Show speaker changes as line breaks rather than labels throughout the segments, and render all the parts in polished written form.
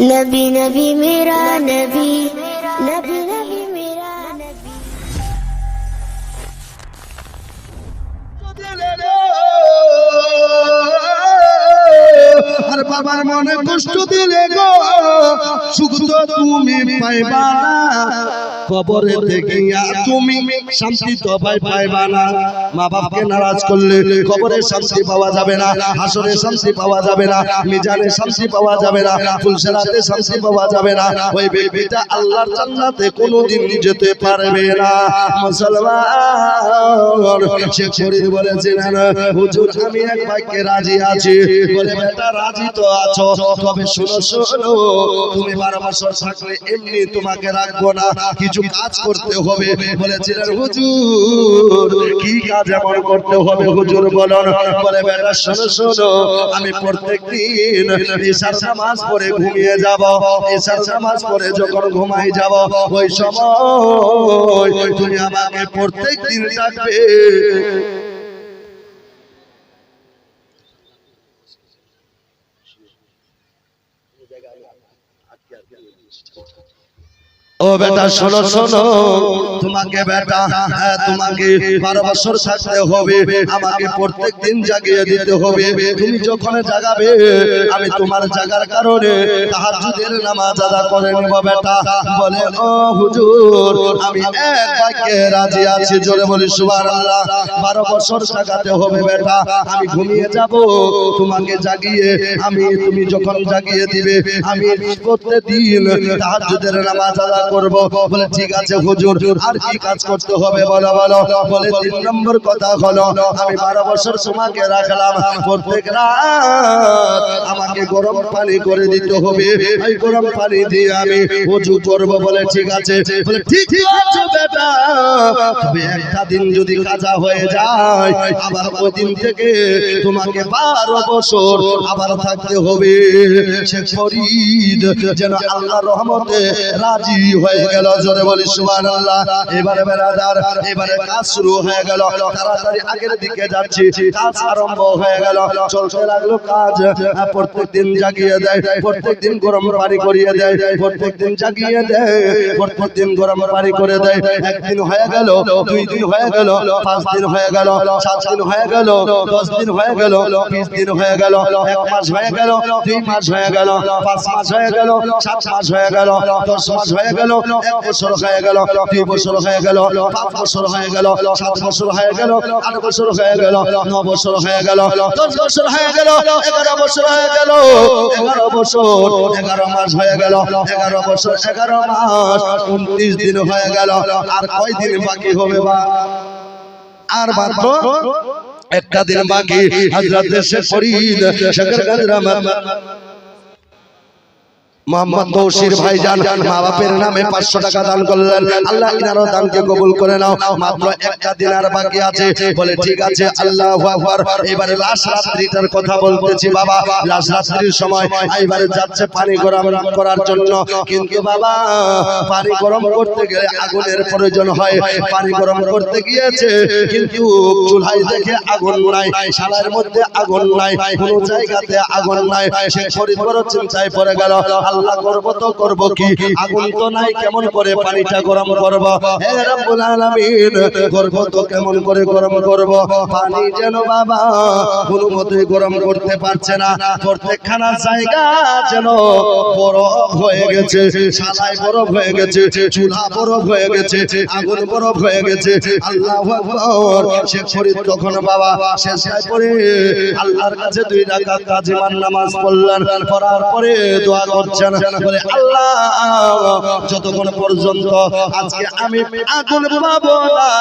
नबी नबी मेरा नबी, नबी नबी मेरा नबी।
আর বাবার মনে কষ্ট দিলে গো, সুখ তো তুমি পাইবা না, কবরে গিয়া তুমি শান্তি তো পাইবা না। মা বাপকে নারাজ করলে কবরে শান্তি পাওয়া যাবে না, হাসরে শান্তি পাওয়া যাবে না, মিজানে শান্তি পাওয়া যাবে না, ফুলসেরাতে শান্তি পাওয়া যাবে না। ওই ব্যক্তিটা আল্লাহর জান্নাতে কোনোদিন যেতে পারবে না। মুসলমান শেখ ফরিদ বলেছিলেন, হুজুর আমি এক বাক্যে রাজি আছি। বলে বেটা রাজি তো আছো, তবে শোনো শোনো, তুমি 12 বছর থাকলে এমনি তোমাকে রাখবো না, কিছু কাজ করতে হবে। বলেছিলেন হুজুর কি কাজ এমন করতে হবে হুজুর বলুন। বলে বেটা শোনো শোনো, আমি প্রত্যেকদিন ইশার নামাজ পড়ে ঘুমিয়ে যাব, ইশার নামাজ পড়ে যখন ঘুমাই যাব, ওই সময় তুমি আমাকে প্রত্যেকদিন ডাকবে। ও বেটা শোনো শোনো, তোমাকে বেটা তোমাকে 12 বছর থাকতে হবে, আমাকে প্রত্যেকদিন জাগিয়ে দিতে হবে। তুমি যখন জাগাবে আমি তোমার জাগার কারণে তাহাজ্জুদের নামাজ আদা করে নেব বেটা। বলে ও হুজুর আমি এক বাক্যে রাজি আছি, জোরে বলি সুবহানাল্লাহ। 12 বছর জাগাতে হবে বেটা, আমি ঘুমিয়ে যাব, তোমাকে জাগিয়ে তুমি যখন জাগিয়ে দিবে আমি প্রত্যেকদিন তাহাজ্জুদের নামাজ আদা করব। বলে ঠিক আছে হুজুর, আর কি কাজ করতে হবে বলো বলো। বলে 3 নম্বর কথা হলো, আমি 12 বছর তোমাকে রাখলাম, প্রত্যেক রাত আমাকে গরম পানি করে দিতে হবে, এই গরম পানি দিয়ে আমি ওযু করব। বলে ঠিক আছে। বলে ঠিক আছে বেটা, তবে একটা দিন যদি কাজা হয়ে যায়, আবার ওই দিন থেকে তোমাকে 12 বছর আবার থাকতে হবে। শেখ ফরিদ যেন আল্লাহর রহমতে রাজি হয়ে গেল, জোরে বলি সুবহানাল্লাহ। এবারে বেরাদার, এবারে কাজ শুরু হয়ে গেল, তাড়াতাড়ি আগের দিকে যাচ্ছি, কাজ আরম্ভ হয়ে গেল, চলতে লাগলো কাজ। প্রত্যেকদিন জাগিয়ে দেয়, প্রত্যেকদিন গরম পানি করিয়ে দেয়, প্রত্যেকদিন জাগিয়ে দেয়, প্রত্যেকদিন গরম পানি করে দেয়। একদিন হয়ে গেল, 2 দিন হয়ে গেল, 5 দিন হয়ে গেল, 7 দিন হয়ে গেল, 10 দিন হয়ে গেল, 20 দিন হয়ে গেল, 1 মাস হয়ে গেল, 2 মাস হয়ে গেল, 5 মাস হয়ে গেল, 7 মাস হয়ে গেল, 10 মাস হয়ে গেল, 1 বছর হয়ে গেল, 2 বছর হয়ে গেল, 5 বছর হয়ে গেল, 7 বছর হয়ে গেল, 8 বছর হয়ে গেল, 9 বছর হয়ে গেল, 10 বছর হয়ে গেল, 11 বছর হয়ে গেল, 11 বছর 11 মাস হয়ে গেল, 11 বছর 11 মাস 29 দিন হয়ে গেল। আর কয় দিন বাকি হবে বা? আর মাত্র একটা দিন বাকি। হযরত শেখ ফরিদ শেখের রহমত মোহাম্মদ তৌসির ভাইজান মা বাপের নামে 500 টাকা দান করলেন। আল্লাহ ইনারও দানকে কবুল করে নাও। মাত্র একটা দিন আর বাকি আছে। বলে ঠিক আছে, আল্লাহু আকবার। এবারে লাশ রাত্রিটার কথা বলতেছি বাবা। লাশ রাত্রির সময় এবারে যাচ্ছে পানি গরম করার জন্য, কিন্তু বাবা পানি গরম করতে গেলে আগুনের প্রয়োজন হয়। পানি গরম করতে গিয়েছে, কিন্তু চুলায় দেখে আগুন নাই, শালার মধ্যে আগুন নাই, কোনো জায়গাতে আগুন নাই। শেখ ফরিদ বড় চিন্তায় পড়ে গেল, আল্লাহ করব তো করব কি, আগুন তো নাই, কেমন করে পানিটা গরম করব? হে রব্বুল আলামিন, করব তো কেমন করে গরম করব? পানি যেন বাবা কোনো মতে গরম করতে পারছে না। প্রত্যেকখানা জায়গা যেন বরফ হয়ে গেছে, শালায় বরফ হয়ে গেছে, চুলা বরফ হয়ে গেছে, আগুন বরফ হয়ে গেছে। আল্লাহু আকবার। শেখ ফরিদ তখন বাবা শেষায় পড়ে আল্লাহর কাছে 2 রাকাত তাজিমান নামাজ পড়লেন। পড়ার পরে দোয়া করছেন, বলে আল্লাহ যতক্ষণ পর্যন্ত আজকে আমি আগুন পাবো না,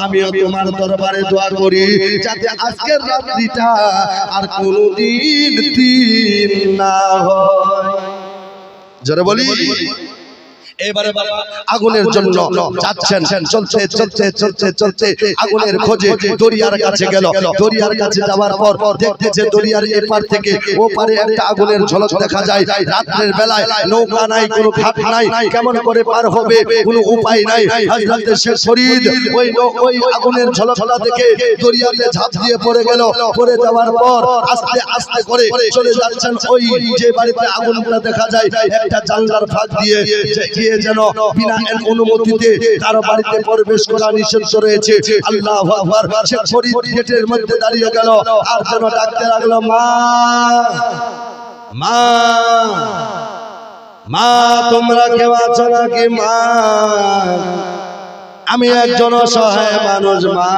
আমি তোমার দরবারে দোয়া করি যাতে আজকের রাত্রিটা আর কোনদিন দিন না হয়। জোরে বলি এবারে আগুনের জন্য যাচ্ছেন, চলতে চলতে চলতে চলতে আগুনের খোঁজে দরিয়ার কাছে গেল। দরিয়ার কাছে যাওয়ার পর দেখতেছে দরিয়ার এপার থেকে ও পারে একটা আগুনের ঝলক দেখা যায়। রাত্রের বেলায় নৌকা নাই, কোনো ঘাট নাই, কেমন করে পার হবে কোনো উপায় নাই। হযরত শেখ ফরিদ ওই আগুনের ঝলকটা দেখে দরিয়াতে ঝাঁপ দিয়ে পড়ে গেল। পড়ে যাওয়ার পর আস্তে আস্তে করে চলে যাচ্ছেন ওই যে বাড়িতে আগুনটা দেখা যায় একটা জানলার ফাঁক দিয়ে, গিয়ে যেন বিনা অনুমতিতে কারো বাড়িতে প্রবেশ করা নিষিদ্ধ রয়েছে। আল্লাহু আকবার। শেখ ফরিদ গেটের মধ্যে দাঁড়িয়ে গেল আর যেন ডাকতে লাগলো, মা মা মা, তোমরা কেউ আছো নাকি মা? আমি একজন অসহায় মানুষ মা,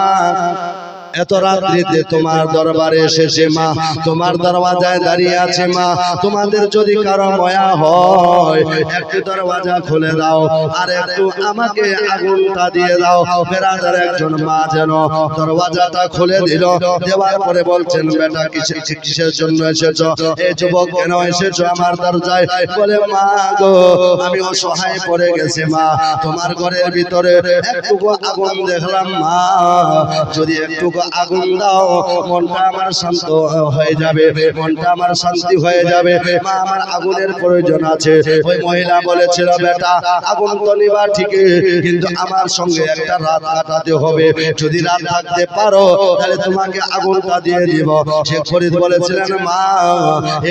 এত রাত্রিতে তোমার দরবারে এসেছে মা, তোমার দরওয়াজায় দাঁড়িয়ে আছে মা। তোমাদের যদি কারো মায়া হয় একটু দরওয়াজা খুলে দাও আর একটু আমাকে আগুনটা দিয়ে দাও। বেরাদার একজন মা যেন দরওয়াজাটা খুলে দিল। দেওয়ার পরে বলছেন, বেটা কিসের জন্য এসেছো? এই যুবক কেন এসেছো আমার দরজায়? বলে, মা গো, আমি অসহায় পড়ে গেছি মা, তোমার ঘরের ভিতরে একটু আগুন দেখলাম মা, যদি একটু আগুন দাও মনটা আমার শান্ত হয়ে যাবে, মনটা আমার শান্তি হয়ে যাবে মা, আমার আগুনের প্রয়োজন আছে। ওই মহিলা বলেছিল, বেটা আগুন তো নিবা ঠিকই, কিন্তু আমার সঙ্গে একটা রাত কাটাতে হবে, যদি রাত থাকতে পারো তাহলে তোমাকে আগুনটা দিয়ে দিব। শেখ ফরিদ বলেছিলেন, মা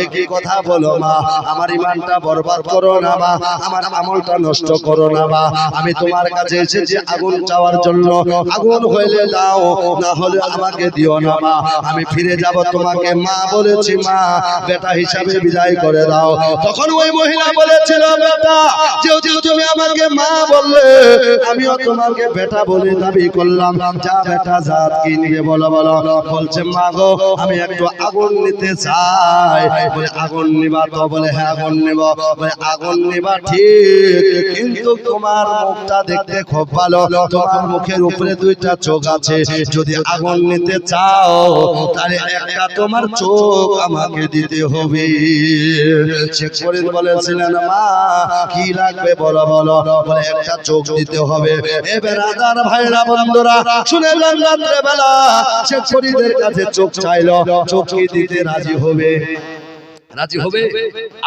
এ কি কথা বলো মা, আমার ঈমানটা বরবাদ করো না মা, আমার আমলটা নষ্ট করো না মা, আমি তোমার কাছে এসেছি আগুন চাওয়ার জন্য, আগুন হইলে দাও, না হলে আমাকে দিও না মা, আমি ফিরে যাব তোমাকে মা বলেছি মা, বেটা হিসাবে বিদায় করে দাও। তখন ওই মহিলা বলেছিল, বেটা যেহেতু তুমি আমাকে মা বললে আমিও তোমাকে বেটা বলে দাবি করলাম, যা বেটা জাত কি নিয়ে বলো বলো। বলছে, মা গো আমি একটু আগুন নিতে চাই। বলে, আগুন নিবা তো? বলে, হ্যাঁ আগুন নিব। বলে, আগুন নিবা ঠিক, কিন্তু তোমার মুখটা দেখতে খুব ভালো, তোমার মুখের উপরে দুইটা চোখ আছে, যদি আগুন নিতে চাও তাহলে একটা তোমার চোখ আমাকে দিতে হবে। শেখ ফরিদ বলেছিলেন, মা কি লাগবে বলো বলো। বলে, একটা চোখ দিতে হবে। এ বেরাদার ভাইরা বন্ধুরা শুনেলেন, রাত্রে বেলা শেখ ফরিদের কাছে চোখ চাইলো, চোখ কি দিতে রাজি হবে? রাজি হবে?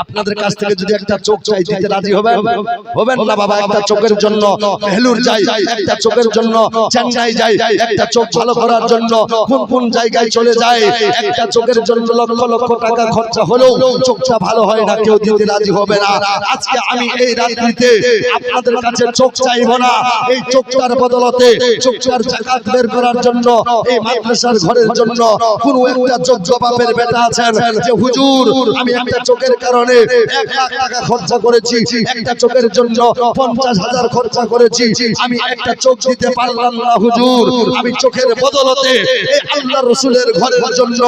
আপনাদের কাছ থেকে যদি একটা চোখ চাই দিতে রাজি হবেন? হবেন না বাবা। একটা চোখের জন্য বেলুর যাই, একটা চোখের জন্য চেন্নাই যাই, একটা চোখ ভালো করার জন্য কোন কোন জায়গায় চলে যায়, একটা চোখের জন্য লক্ষ লক্ষ টাকা খরচা হলেও চোখটা ভালো হয় না, কেউ দিতে রাজি হবে না। আজকে আমি এই রাত্রিতে আপনাদের কাছে চোখ চাইবো না, এই চোখটার বদলতে চোখটার জাকাত বের করার জন্য এই মাদ্রাসার ঘরের জন্য কোন একটা যোগ্য বাপের বেটা আছেন যে, হুজুর আমি একটা চোখের কারণে 1 লাখ টাকা খরচা করেছি, একটা চোখের জন্য 50,000 খরচা করেছি, আমি একটা চোখ দিতে পারলাম না হুজুর, আমি চোখের বদলতে এই আল্লাহর রাসূলের ঘরের জন্য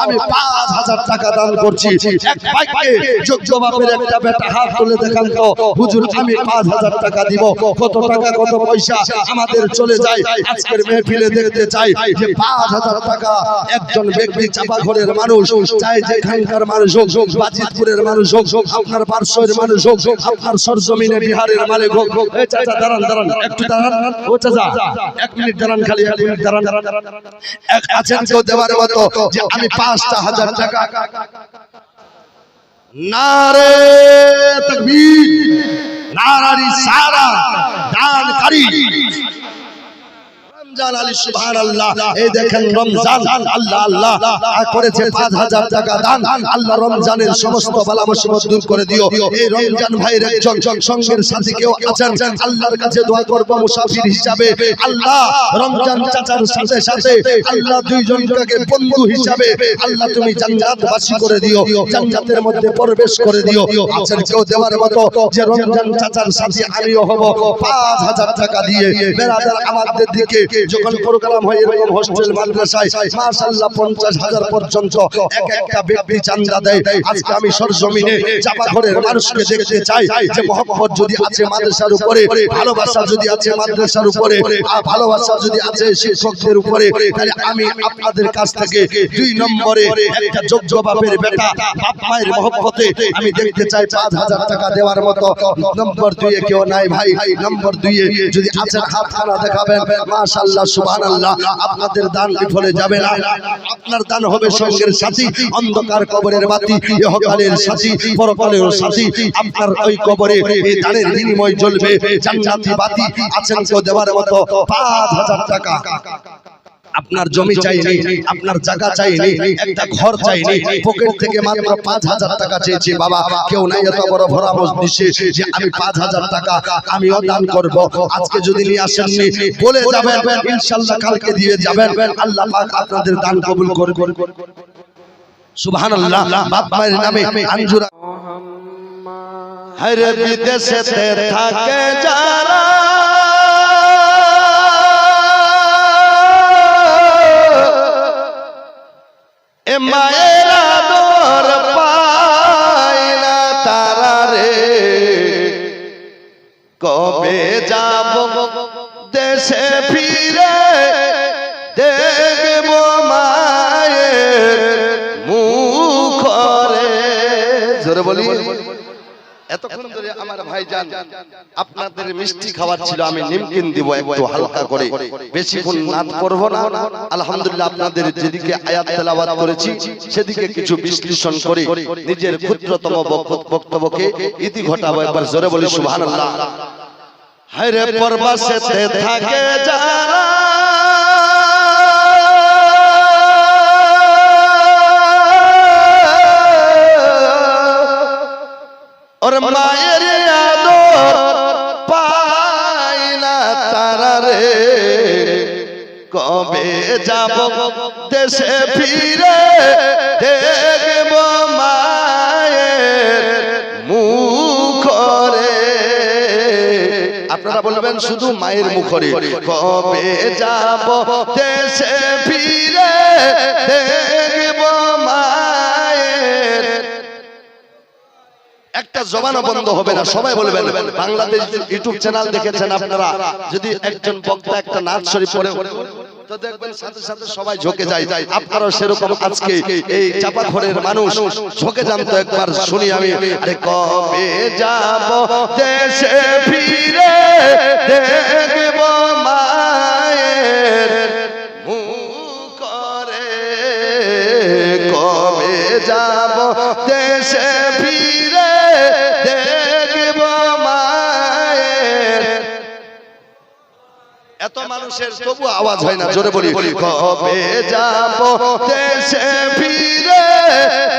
আমি 5,000 টাকা দান করছি। এক ভাইকে যোগ্য বাপের একটা বেটা হাত তুলে দেখান তো, হুজুর আমি 5,000 টাকা দিব। কত টাকা কত পয়সা আমাদের চলে যায়। আজকের মেহফিলে দেখতে চাই যে 5,000 টাকা একজন ব্যক্তি চাপা ঘরের মানুষ, চাই যেখানকার মানুষ হোক, বাজিতপুরের মানুষ হোক, আপনার পার্শ্বের মানুষ হোক, আপনার সরজমিনে বিহারের মালিক হোক। এই চাচা দাঁড়ান দাঁড়ান, একটু দাঁড়ান। ও চাচা 1 মিনিট দাঁড়ান, খালি 1 মিনিট দাঁড়ান। আছেন কেউ দেওয়ার মতো যে আমি 5,000 টাকা? নারে তাকবীর, নারে রিসালাত, দানকারী রমজান আলী সুবহানাল্লাহ। এই দেখেন রমজান আল্লাহ আল্লাহ করেছে 5,000 টাকা দান। আল্লাহ রমজানের সমস্ত বালা মুসিবত দূর করে দিও। এই রমজান ভাইয়ের একজন সঙ্গের সাথী কেউ আছেন, আল্লাহর কাছে দোয়া করব মুসাফির হিসাবে। আল্লাহ রমজান চাচার সাথে সাথে আল্লাহ দুইজনকে বন্ধু হিসাবে আল্লাহ তুমি জান্নাতবাসী করে দিও, জান্নাতের মধ্যে প্রবেশ করে দিও। আছেন কেউ দেওয়ার মতো যে রমজান চাচার সাথে আমিও হব 5,000 টাকা দিয়ে? বেরাদার আমাদের দিকে যখন প্রোগ্রাম হয় এরকম হোস্টেল মাদ্রাসায় মাশাআল্লাহ 50,000 পর্যন্ত এক একটা ব্যক্তি চাঁদা দেয়। আজকে আমি সরজমিনে চাপাঘরের মানুষকে দেখতে চাই যে মহব্বত যদি আছে মাদ্রাসার উপরে, ভালোবাসা যদি আছে মাদ্রাসার উপরে, আর ভালোবাসা যদি আছে শিক্ষকদের উপরে, তাহলে আমি আপনাদের কাছ থেকে 2 নম্বরে একটা যোগ্য বাপের বেটা বাপ মায়ের মহব্বতে আমি দেখতে চাই 5,000 টাকা দেওয়ার মতো। নম্বর 2 এ কেউ নাই ভাই, নম্বর 2 এ যদি আছেন হাত খানা দেখাবেন। মাশাআল্লাহ সুবহানাল্লাহ, আপনাদের দান বিফলে যাবে না, আপনার দান হবে সঙ্গের সাথী, অন্ধকার কবরের বাতি, ইহকালের সাথী, পরকালের সাথী। আপনার ওই কবরে এই দানের বিনিময় জ্বলবে জান্নাতি বাতি। আছেন কেউ দেওয়ার মতো 5,000 টাকা। আপনার জমি চাইনি, আপনার জায়গা চাইনি, একটা ঘর চাইনি, পকেট থেকে মাত্র 5,000 টাকা চেয়েছি। বাবা কেউ নাই এত বড় ভরামজ দিছে যে আমি 5,000 টাকা আমিও দান করব। আজকে যদি নিয়ে আসেননি বলে যাবেন, ইনশাআল্লাহ কালকে দিয়ে যাবেন। আল্লাহ পাক আপনাদের দান কবুল করবে। সুবহানাল্লাহ। বাপ মায়ের নামে আঞ্জুরা হায়রে বিদেশেতে থাকে যারা, এ মায়ের আদর পায় না তারা রে, কবে যাব দেশে ফিরে দেখব মায়ের মুখ রে। জোরে বলি। এতক্ষণ ধরে আমার ভাইজান আপনাদের মিষ্টি খাবার ছিল, আমি নিমকিন দিব একটু হালকা করে, বেশিক্ষণ নাচ করব না। আলহামদুলিল্লাহ আপনাদের যেদিকে আয়াত তেলাওয়াত করেছি সেদিকে কিছু বিশ্লেষণ করে নিজের ক্ষুদ্রতম বক্তব্যকে ইতি ঘটাবো। একবার জোরে বলি সুবহানাল্লাহ। হায়রে পরবাসেতে থাকে যারা, ওর মায়ের আদর পায় না তারা রে, কবে যাব দেশে ফিরে দেখব মায়ের মুখ রে। আপনারা বলবেন শুধু মায়ের মুখ রে, কবে যাব দেশে ফিরে দেখব মায়ের। একটা জবানও বন্ধ হবে না, সবাই বলবেন। বাংলাদেশ ইউটিউব চ্যানেল দেখেছেন আপনারা, যদি একজন বক্তা একটা নাচ শরীফ পড়ে তো দেখবেন সাথে সাথে সবাই ঝুঁকে যায়। আপনারাও সেরকম আজকে এই চাপাঘরের মানুষ ঝুঁকে যান তো একবার শুনি আমি। আরে কবে যাব দেশে ফিরে দেখব মায়ের মুখ রে, কবে যাব দেশে ফিরে দেখব মায়ের। এত মানুষের তবু আওয়াজ হয় না, জোরে বলি। কবে যাব দেশে ফিরে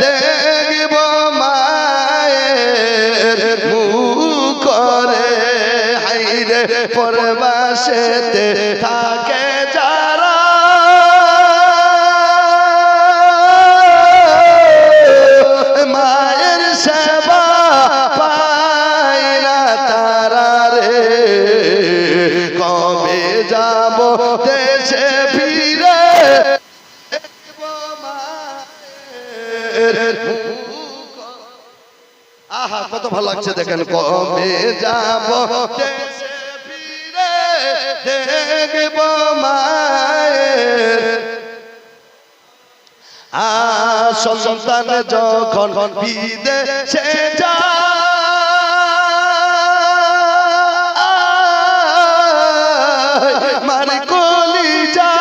দেখব মায়ের মুখ রে, হায়রে পরবাসেতে থাকে যারা, মায়ের সেবা পায় না তারা রে, কবে যাব দেশে ফিরে দেখব মায়ের মুখ। আহা কত ভালো লাগছে দেখেন। কবে যাব দেশে ফিরে দেখব মায়ের। সন্তান যখন বিদেশে যায়, মার কলিজা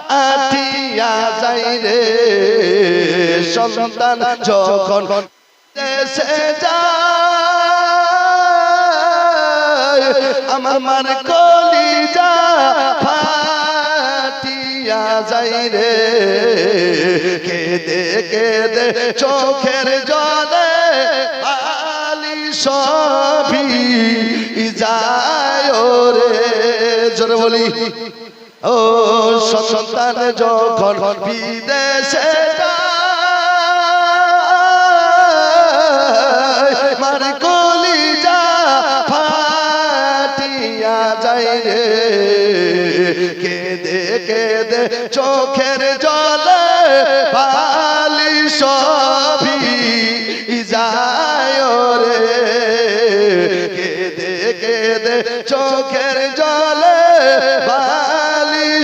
ফাটিয়া যায় রে। সন্তান যখন দেশে যায়, আমার মার কলিজা ফাটিয়া যায় রে। কেঁদে কেঁদে চোখের জলে বালি সবই যায় রে। জোরে বলি। ও সন্তান যখন বিদেশে যায়, মার কলিজা ফাটিয়া যায় রে।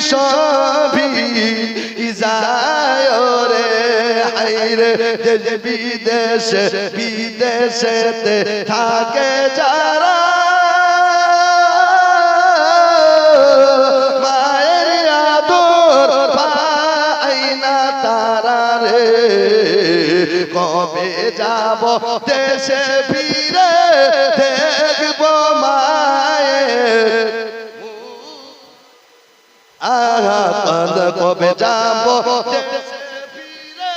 সবই যায় রে হায়রে দেশ বিদেশে বিদেশেতে থাকে যারা মায়ের আদর পায় না তারা রে কবে যাব দেশে ফিরে দেখব মায়ের কবে যাব দেশে ফিরে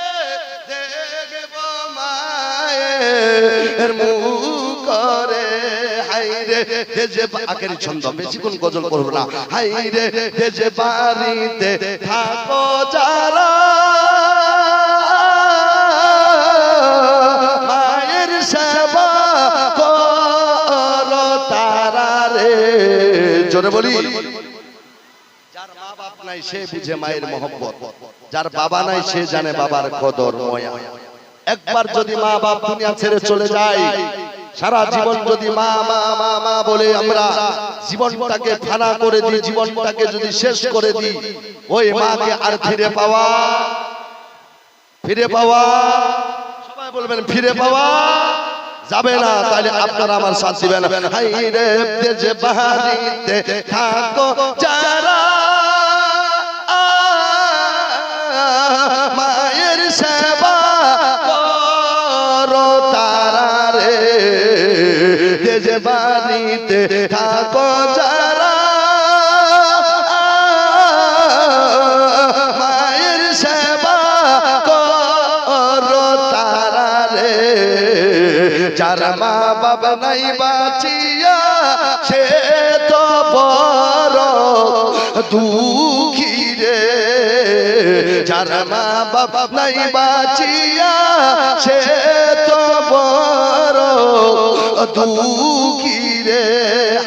দেখব মায়ের মুখ করে হায়রে দেশে আখেরি ছন্দ বেশিক্ষণ গজল করব না হায়রে দেশে বাড়িতে থাকো যারা মায়ের সেবা করো তারা রে জোরে বলি যার মা বাপ নাই সে বুঝে মায়ের মহব্বত যার বাবা নাই সে জানে বাবার কদর ময়া একবার যদি মা বাপ দুনিয়া ছেড়ে চলে যায় সারা জীবন যদি মা মা মা মা বলে আমরা জীবনটাকে ফানা করে দিই জীবনটাকে যদি শেষ করে দিই ওই মাকে আর ফিরে পাওয়া সবাই বলবেন ফিরে পাওয়া যাবে না তাহলে আপনারা আমার সাথ দিবেন হায়রে দেশে বাড়িতে থাকো যারা মায়ের সেবা করো তারা রে দেশে বাড়িতে থাকো যারা মায়ের সেবা করো তারা রে যার মা বাবা নাই বাঁচিয়া সে তো বড় দুঃখী রে যার মা বাবা নাই বাঁচিয়া সে তো বড় দুঃখী রে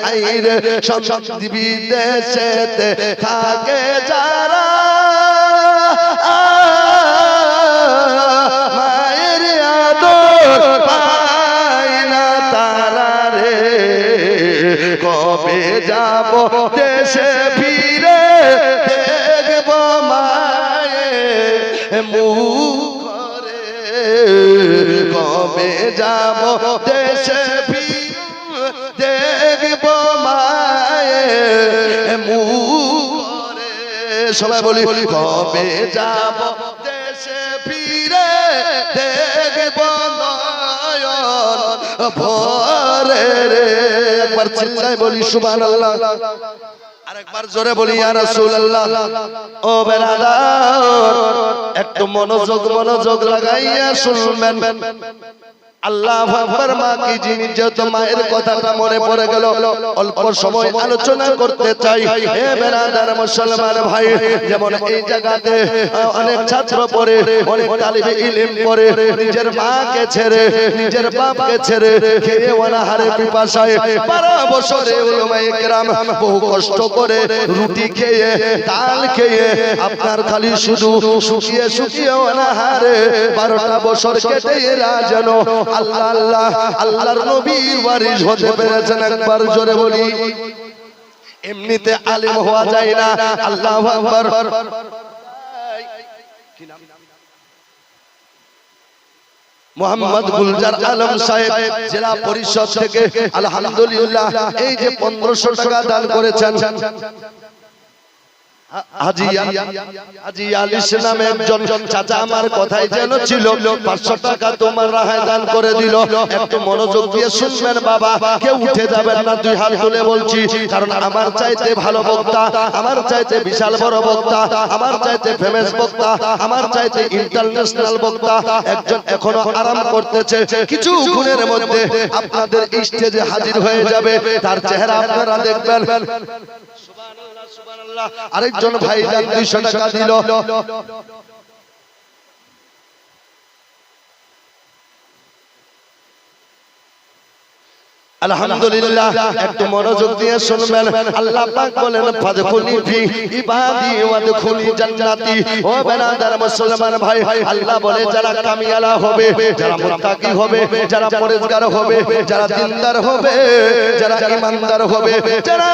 হায়রে সংসার বিদেশেতে থাকে যারা মায়ের আদর পায় না তারা রে কবে যাব দেশে ফিরে দেখব মায়ের মুখ রে কবে যাব দেশে ফিরে দেখব মায়ের মুখ রে সবাই বলি কবে যাব দেশে ফিরে দেখব নয়ন ভরে রে একবার চিল্লায় বলি সুবহানাল্লাহ আরেকবার জোরে বলি ইয়া রাসূলুল্লাহ ও বেরাদার একটু মনোযোগ লাগাইয়া শুনবেন আল্লাহু আকবার মা কি জিনিস যেহেতু মায়ের কথাটা মনে পড়ে গেল অল্প সময় আলোচনা করতে চাই হে বেরাদার মুসলমান ভাই যেমন এই জায়গাতে অনেক ছাত্র পড়ে অনেক তালিবে ইলম পড়ে নিজের মাকে ছেড়ে নিজের বাপকে ছেড়ে খেয়ে অনাহারে পিপাসায় 12 বছরে উলামায়ে কেরাম বহু কষ্ট করে রুটি খেয়ে ডাল খেয়ে আপনার খালি শুধু শুকিয়ে অনাহারে 12টা বছর কেটে এরা যেন আল্লাহ আল্লাহ আল্লাহর নবীর ওয়ারিস হতে পেরেছেন একবার জোরে বলি এমনিতে আলেম হওয়া যায় না আল্লাহু আকবার কি নাম মোহাম্মদ গুলজার আলম সাহেব জেলা পরিষদ থেকে আলহামদুলিল্লাহ এই যে 1500 টাকা দান করেছেন হাজী আলিস নামে একজন চাচা আমার কথাই যেন ছিল 500 টাকা তোমার রাহায় দান করে দিল একটু মনোযোগ দিয়ে শুনবেন বাবা কেউ উঠে যাবেন না দুই হাত তুলে বলছি কারণ আমার চাইতে ভালো বক্তা আমার চাইতে বিশাল বড় বক্তা আমার চাইতে ফেমাস বক্তা আমার চাইতে ইন্টারন্যাশনাল বক্তা একজন এখনো আরাম করতেছে কিছু গুণের মধ্যে আপনাদের স্টেজে হাজির হয়ে যাবে তার চেহারা আপনারা দেখবেন সুবহানাল্লাহ সুবহানাল্লাহ আরেকজন ভাই জান 200 টাকা দিল আলহামদুলিল্লাহ একটু মনোযোগ দিয়ে শুনবেন আল্লাহ পাক বলেন ফাদখুলি ফি ইবাদি ওয়াদখুলি জান্নাতি ও বেরাদার মুসলমান ভাই আল্লাহ বলে যারা কামিয়ালা হবে যারা মুত্তাকি হবে যারা পরেজগার হবে যারা দিনদার হবে যারা ঈমানদার হবে যারা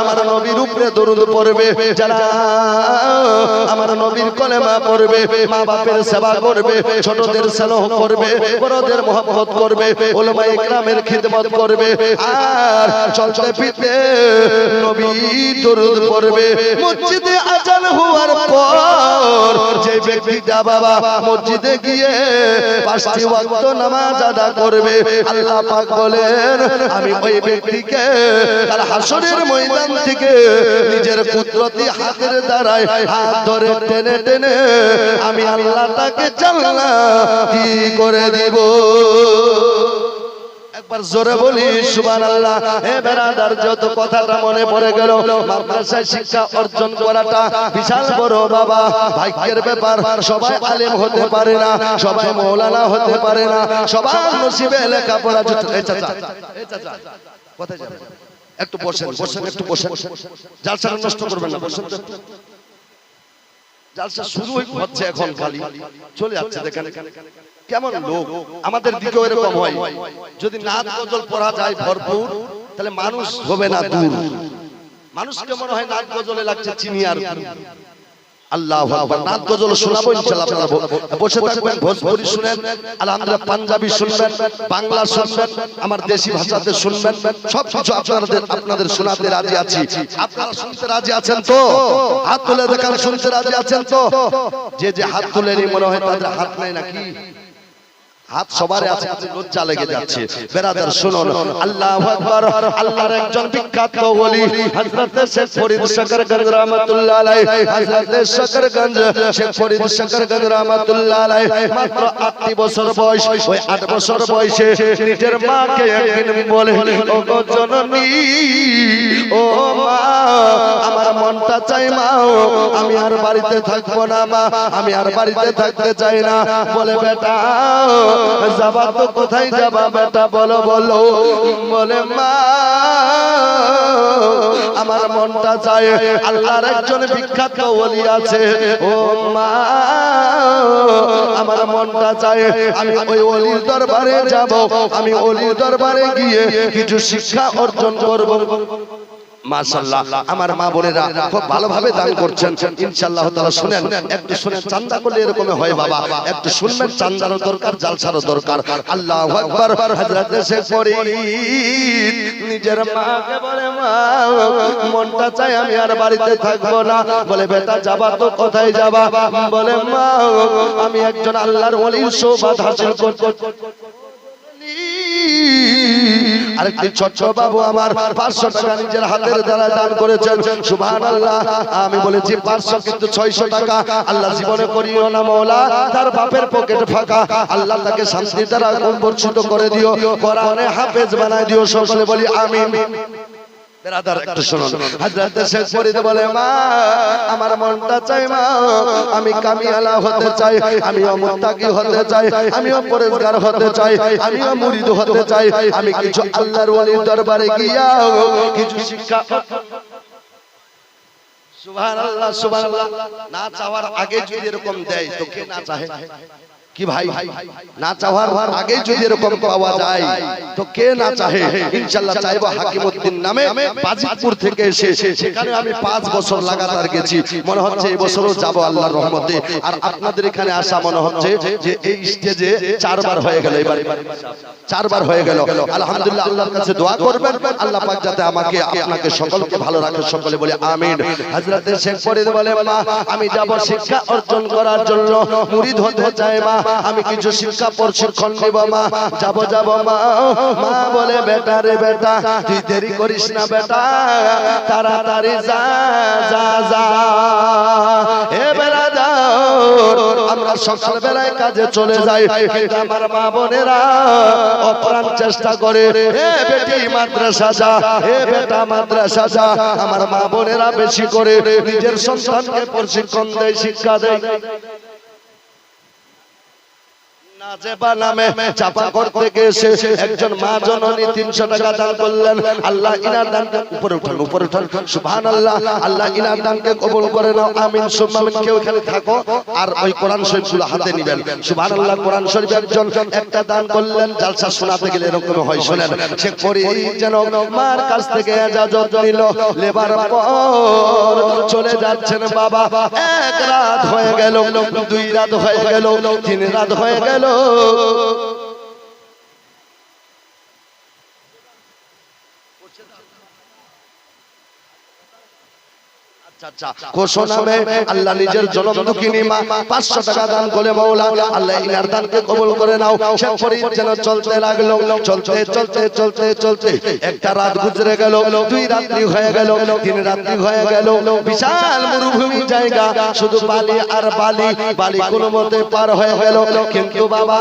আমার নবীর উপরে দরুদ পড়বে যারা আমার নবীর কলেমা পড়বে মা বাপের সেবা করবে ছোটদের স্নেহ করবে বড়দের মহব্বত করবে উলামা ইকরামের খিদমত করবে আর চলতে ফিরতে নবী দরুদ পড়বে মসজিদে আজান হওয়ার পর যে ব্যক্তিটা বাবা মসজিদে গিয়ে পাঁচটি ওয়াক্ত নামাজ আদা করবে আল্লাহ পাক বলেন আমি ওই ব্যক্তিকে কাল হাসরের ময়দান থেকে নিজের কুদরতি হাতের দ্বারায় হাত ধরে টেনে টেনে আমি আল্লাহ তাকে জান্নাতি করে দিব। একবার জোরে বলি সুবহানাল্লাহ। হে বেরাদার যত কথাটা মনে পড়ে গেল মাদ্রাসায় শিক্ষা অর্জন করাটা বিশাল বড় বাবা ভাগ্যের ব্যাপার। সবাই আলেম হতে পারে না, সবাই মাওলানা হতে পারে না, সবার নসিবে লেখাপড়া জুটে। এই চাচা কোথায় যাবেন? একটু বসেন বসেন একটু বসেন, জালসা নষ্ট করবেন না, বসেন তো। জালসা শুরু হচ্ছে এখন, খালি চলে যাচ্ছে। দেখেন কেমন লোক, আমাদের দিকেও এরকম হয়। যদি নাত গজল পড়া যায় ভরপুর তাহলে মানুষ হবে না দূর। মানুষকে মনে হয় নাত গজলে লাগছে চিনি আর আল্লাহু আকবার। নাত গজল শোনাবো ইনশাআল্লাহ। আপনারা বসে থাকবেন, ভোজপুরি শুনেন, আলহামদুলিল্লাহ পাঞ্জাবি শুনবেন, বাংলা শুনবেন, আমার দেশি ভাষাতে শুনবেন, সব কিছু আপনাদের শোনাতে রাজি আছি। আপনারা শুনতে রাজি আছেন তো? হাত তুলে দেখান, শুনতে রাজি আছেন তো? যে যে হাত তুলেনি মনে হয় তাদের হাত নাই নাকি? হাত সবার আছে, লজ্জা লেগে যাচ্ছে। বেরাদার শুনুন, আল্লাহু আকবার। আল্লাহর একজন বিখ্যাত ওলি হযরত শেখ ফরিদ শকরগঞ্জ রাহমাতুল্লাহ আলাইহি, হযরত শকরগঞ্জ শেখ ফরিদ শকরগঞ্জ রাহমাতুল্লাহ আলাইহি মাত্র 8 বছর বয়স। ওই 8 বছর বয়সে নিজের মাকে একদিন বলে, ও গো জননী, ও মা, আমার মনটা চাই মা, আমি আর বাড়িতে থাকবো না মা, আমি আর বাড়িতে থাকতে চাই না। বলে বেটা যাবা তো কোথায় যাবা বেটা, বলো বলো। বলে মা আমার মনটা চায় আল্লাহর একজন বিখ্যাত ওলি আছে, ও মা আমার মনটা চায় আমি ওই ওলির দরবারে যাব, আমি ওলির দরবারে গিয়ে কিছু শিক্ষা অর্জন করব। মাশাআল্লাহ, আমার মা বোনেরা খুব ভালোভাবে দান করছেন ইনশাআল্লাহ তাআলা। শুনেন, একটু শুনেন, চাঁদা করলে এরকম হয় বাবা। একটু শুনবেন, চাঁদারও দরকার, জালসারও দরকার। আল্লাহু আকবার। হযরত শেখ ফরিদ নিজের মাকে বলে, মা মনটা চাই আমি আর বাড়িতে থাকবো না। বলে বেটা যাবা তো কোথায় যাবা? বলে মা আমি একজন আল্লাহর ওলির সোহবত হাসিল করব। আরেকটি ছোট্ট বাবু আমার 500 টাকা নিজের হাতের দ্বারা দান করেছেন। সুবহানাল্লাহ। আমি বলেছি 500 কিন্তু 600 টাকা। আল্লাহ জীবনে করিও না মওলা তার বাপের পকেট ফাঁকা, আল্লাহ তাকে শান্তি দ্বারা বর্ষিত করে দিও, কোরআনে হাফেজ বানায় দিও। সকলে বলি আমিন। বেরাদার একটু শুনুন, হযরত শেখ ফরিদ বলে, মা আমার মনটা চাই মা আমি কামিয়ালা হতে চাই, আমিও মুত্তাকি হতে চাই, আমিও পরেজগার হতে চাই, আমিও মুরিদ হতে চাই, আমি কিছু আল্লাহর ওলির দরবারে গিয়া কিছু শিক্ষা। সুবহানাল্লাহ সুবহানাল্লাহ। না চাওয়ার আগে যদি এরকম দেয় তো কে না চাহে? কি ভাই, না চাওয়ার আগে যদি এরকম পাওয়া যায় তো কে না চাহে? ইনশাআল্লাহ চাইবো। হাকিমউদ্দিন নামে বাজিতপুর থেকে এসে সেখানে আমি 5 বছর লাগাতার গেছি। মনে হচ্ছে এই বছরও যাব আল্লাহর রহমতে। আর আপনাদের এখানে আসা মনে হচ্ছে যে এই স্টেজে 4 বার হয়ে গেল, এবার 4 বার হয়ে গেল। আলহামদুলিল্লাহ। আল্লাহর কাছে দোয়া করবেন আল্লাহ পাক যাতে আমাকে আপনাকে সকলকে ভালো রাখে। সকলে বলে আমিন। হযরত শেখ ফরিদ বলে, মা আমি যাব শিক্ষা অর্জন করার জন্য, মুরিদ হতে চাই মা, আমি কিছু শিক্ষা প্রশিক্ষণ নিব মা, যাব যাব মা। মা বলে, বেটা রে বেটা তুই দেরি করিস না বেটা, তাড়াতাড়ি যা যা যা। এ বেলা যাও, আমরা সকাল বেলায় কাজে চলে যাই, কিন্তু আমার মা বোনেরা অপ্রাণ চেষ্টা করে, হে বেটি মাদ্রাসা যা, হে বেটা মাদ্রাসা যা। আমার মা বোনেরা বেশি করে নিজের সন্তানকে প্রশিক্ষণ দেয়, শিক্ষা দেয়। না রাজেবা নামে চাপা করতে গেছে একজন মা জননী 300 টাকা দান করলেন। আল্লাহ ইনার দানকে উপরে উঠান সুবহানাল্লাহ। আল্লাহ ইনার দানকে কবুল করে নাও, আমিন সুম্মা আমিন। কেউ এখানে থাকো আর ওই কোরআন শরীফগুলো হাতে নেবেন। সুবহানাল্লাহ। কোরআন শরীফ একজন একটা দান করলেন। জালসা শোনাতে গেলে এরকম হয়, শুনেন। সে পরি যেন মার কাছ থেকে ইজাজত নিল, লেবার পর চলে যাচ্ছেন বাবা। 1 রাত হয়ে গেল, 2 রাত হয়ে গেল, 3 রাত হয়ে গেল। আল্লাহ নিজের জনম দুঃখিনী মা 500 টাকা দান করে মওলা আল্লাহ ইনার দানকে কবুল করে নাও। সে ফরিদ যেন চলতে লাগলো, চলতে চলতে চলতে চলতে একটা রাত গুজরে গেল, 2 রাত্রি হয়ে গেল, 3 রাত্রি হয়ে গেল। বিশাল মরুভূমি জায়গা, শুধু বালি আর বালি, বালি কোনো মতে পার হয়ে গেল। কিন্তু বাবা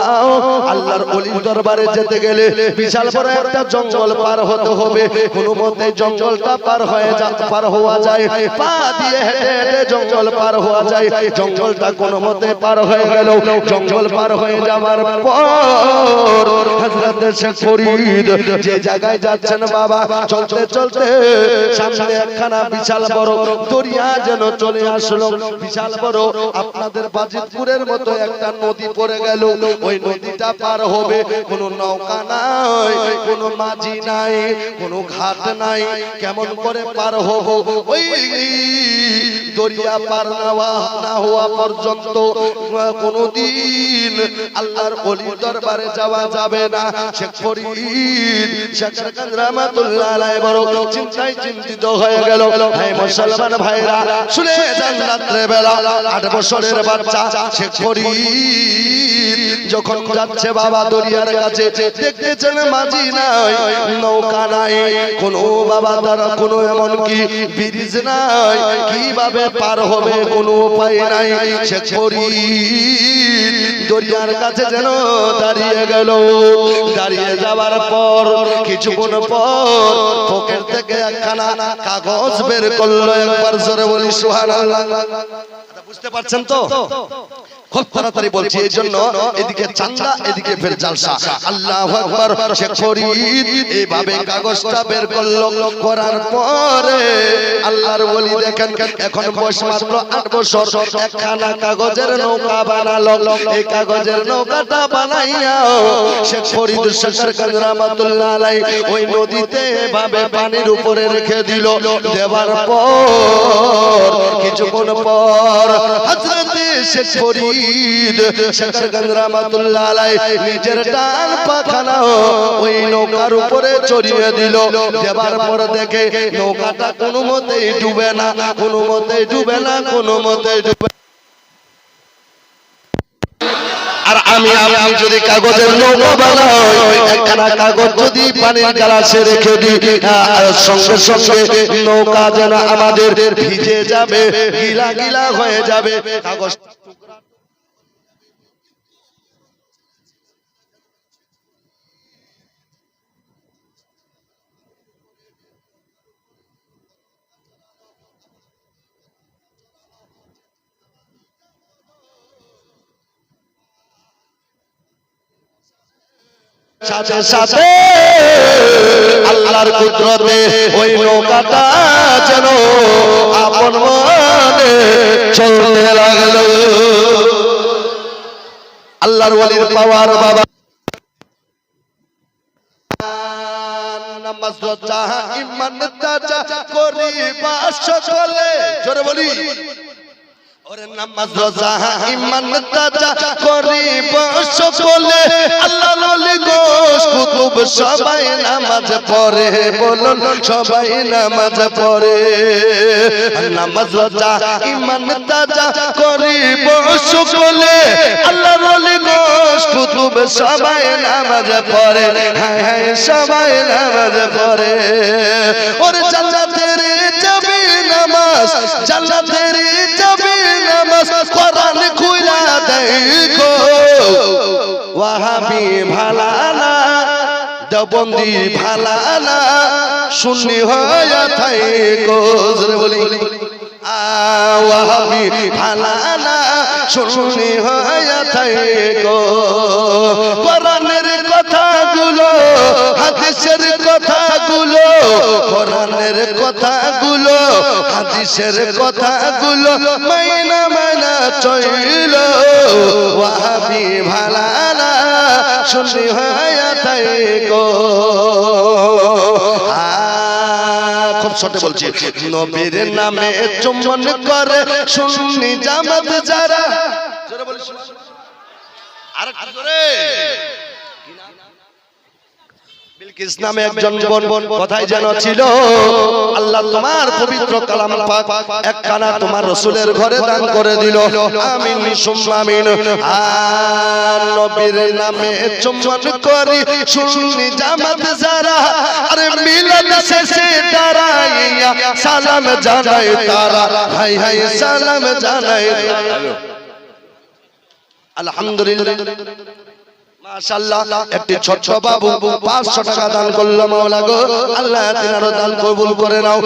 আল্লাহর ওলির দরবারে যেতে গেলে বিশাল বড় একটা জঙ্গল পার হতে হবে। কোনো মতে জঙ্গলটা পার হওয়া যায়, পা দিয়ে হেঁটে হেঁটে জঙ্গল পার হওয়া যায়। জঙ্গলটা কোনো মতে পার হয়ে গেল। জঙ্গল পার হয়ে যাওয়ার পর হযরত শেখ ফরিদ যে জায়গায় যাচ্ছেন বাবা, চলতে চলতে সামনে একখানা বিশাল বড় দরিয়া যেন চলে আসলো। বিশাল বড় আপনাদের বাজিতপুরের মতো একটা নদী পড়ে গেল। ওই নদীটা পার হবে, কোনো নৌকা নাই, কোনো মাঝি নাই, কোনো ঘাট নাই। কেমন করে পার হব? ওই দরিয়া পার না হওয়া পর্যন্ত কোনদিন আল্লাহর ওলির দরবারে যাওয়া যাবে না। শেখ ফরিদ শেখ রাহমাতুল্লাহ আলাইহি বড় চিন্তায় চিন্তিত হয়ে গেল। হে মুসলমান ভাইরা, শুনে যান, রাত্রে বেলা 8 বছরের বাচ্চা শেখ ফরিদ যখন যাচ্ছে বাবা দরিয়ার কাছে, দেখতেছেন মাঝি নাই, নৌকা নাই, কোনো বাবা তারা কোনো এমন কি ব্রিজ নাই, কিভাবে পার হবে কোনো উপায় নাই। শেখ ফরিদ দরিয়ার কাছে যেন দাঁড়িয়ে গেল। দাঁড়িয়ে যাওয়ার পর কিছুক্ষণ পর পকেট থেকে একখানা কাগজ বের করলো। একবার জোরে বলি সুবহানাল্লাহ। বুঝতে পারছেন তো? খুব তাড়াতাড়ি বলছি, এই জন্য এদিকে চান্দা এদিকে ফের জালসা। আল্লাহু আকবার। শেখ ফরিদ এইভাবে কাগজটা বের করলো, করার পরে আল্লাহর ওলি দেখেন এখন বয়স মাত্র 8 বছর, একখানা কাগজের নৌকা বানালো। এই কাগজের নৌকাটা বানাইয়া শেখ ফরিদ রাহমাতুল্লাহ আলাইহি ওই নদীতে এভাবে পানির উপরে রেখে দিল। দেওয়ার পর কিছুক্ষণ পর হযরত শেখ ফরিদ রাহমাতুল্লাহ আলাইহি নিজের ডান পাখানা ওই নৌকার উপরে চড়িয়ে দিল। দেবার পর দেখে নৌকাটা কোনো মতেই ডুবে না, কোনো মতেই ডুবে না, কোনো মতেই ডুবে। আর আমি যদি কাগজের নৌকা বানাই, একখানা কাগজ যদি পানির গ্লাসে রেখে দিই, সঙ্গে সঙ্গে নৌকা যেন আমাদের ভিজে যাবে, গিলা গিলা হয়ে যাবে। কাগজ সাথে সাথে আল্লাহর কুদরতে ওই নৌকাটা যেন আপন মনে চলতে লাগলো। আল্লাহর ওলির পাওয়ার বাবা। নামাজ রোজা ঈমান তাজা করিবা সকলে, জোরে বলি। ওরে নামাজ রোজা ঈমান তাজা করিব সকলে, আল্লাহর ওলি গোশ কুতুব সবাই নামাজ পড়ে, বলুন সবাই নামাজ পড়ে। নামাজ রোজা ঈমান তাজা করিব সকলে, আল্লাহর ওলি গোশ কুতুব সবাই নামাজ পড়ে, হায় হায় সবাই নামাজ পড়ে। ওরে জান্নাতের যাবি নামাজ, জান্নাতের যাবি নামাজ, কোরআন খুলা দেখো। ওয়াহাবি ভালা না, দেওবন্দি ভালা না, সুন্নি হয়ে থাইকো। জোরে বলি ওয়াহাবি ভালানা শুনি হয়ে থাকো কোরআনের কথাগুলো হাদিসের কথাগুলো কোরআনের কথাগুলো হাদিসের কথাগুলো মাইনা মাইনা চইল ওয়াহাবি ভালানা শুনি হয়ে থাকো খুব ছোট বলছি নবীর নামে চুম্বন করে সুন্নি জামাত যারা জোরে বলিস আর একটু জোরে বিলকিস নামে একজন বোন কথাই যেন ছিল আল্লাহ তোমার পবিত্র কালাম পাক একখানা তোমার রাসূলের ঘরে দান করে দিল আমিন সুম্মা আমিন আর নবীর নামে চুম্বন করি সুন্নি জামাত যারা আরে মিলাদ শেষে দাঁড়াইয়া সালাম জানাই তারা হাই হাই সালাম জানাই আলহামদুলিল্লাহ মাশাআল্লাহ একটি ছোট বাবু 500 টাকা দান করলো মাওলা গো আল্লাহ তিনারও দান কবুল করে নাও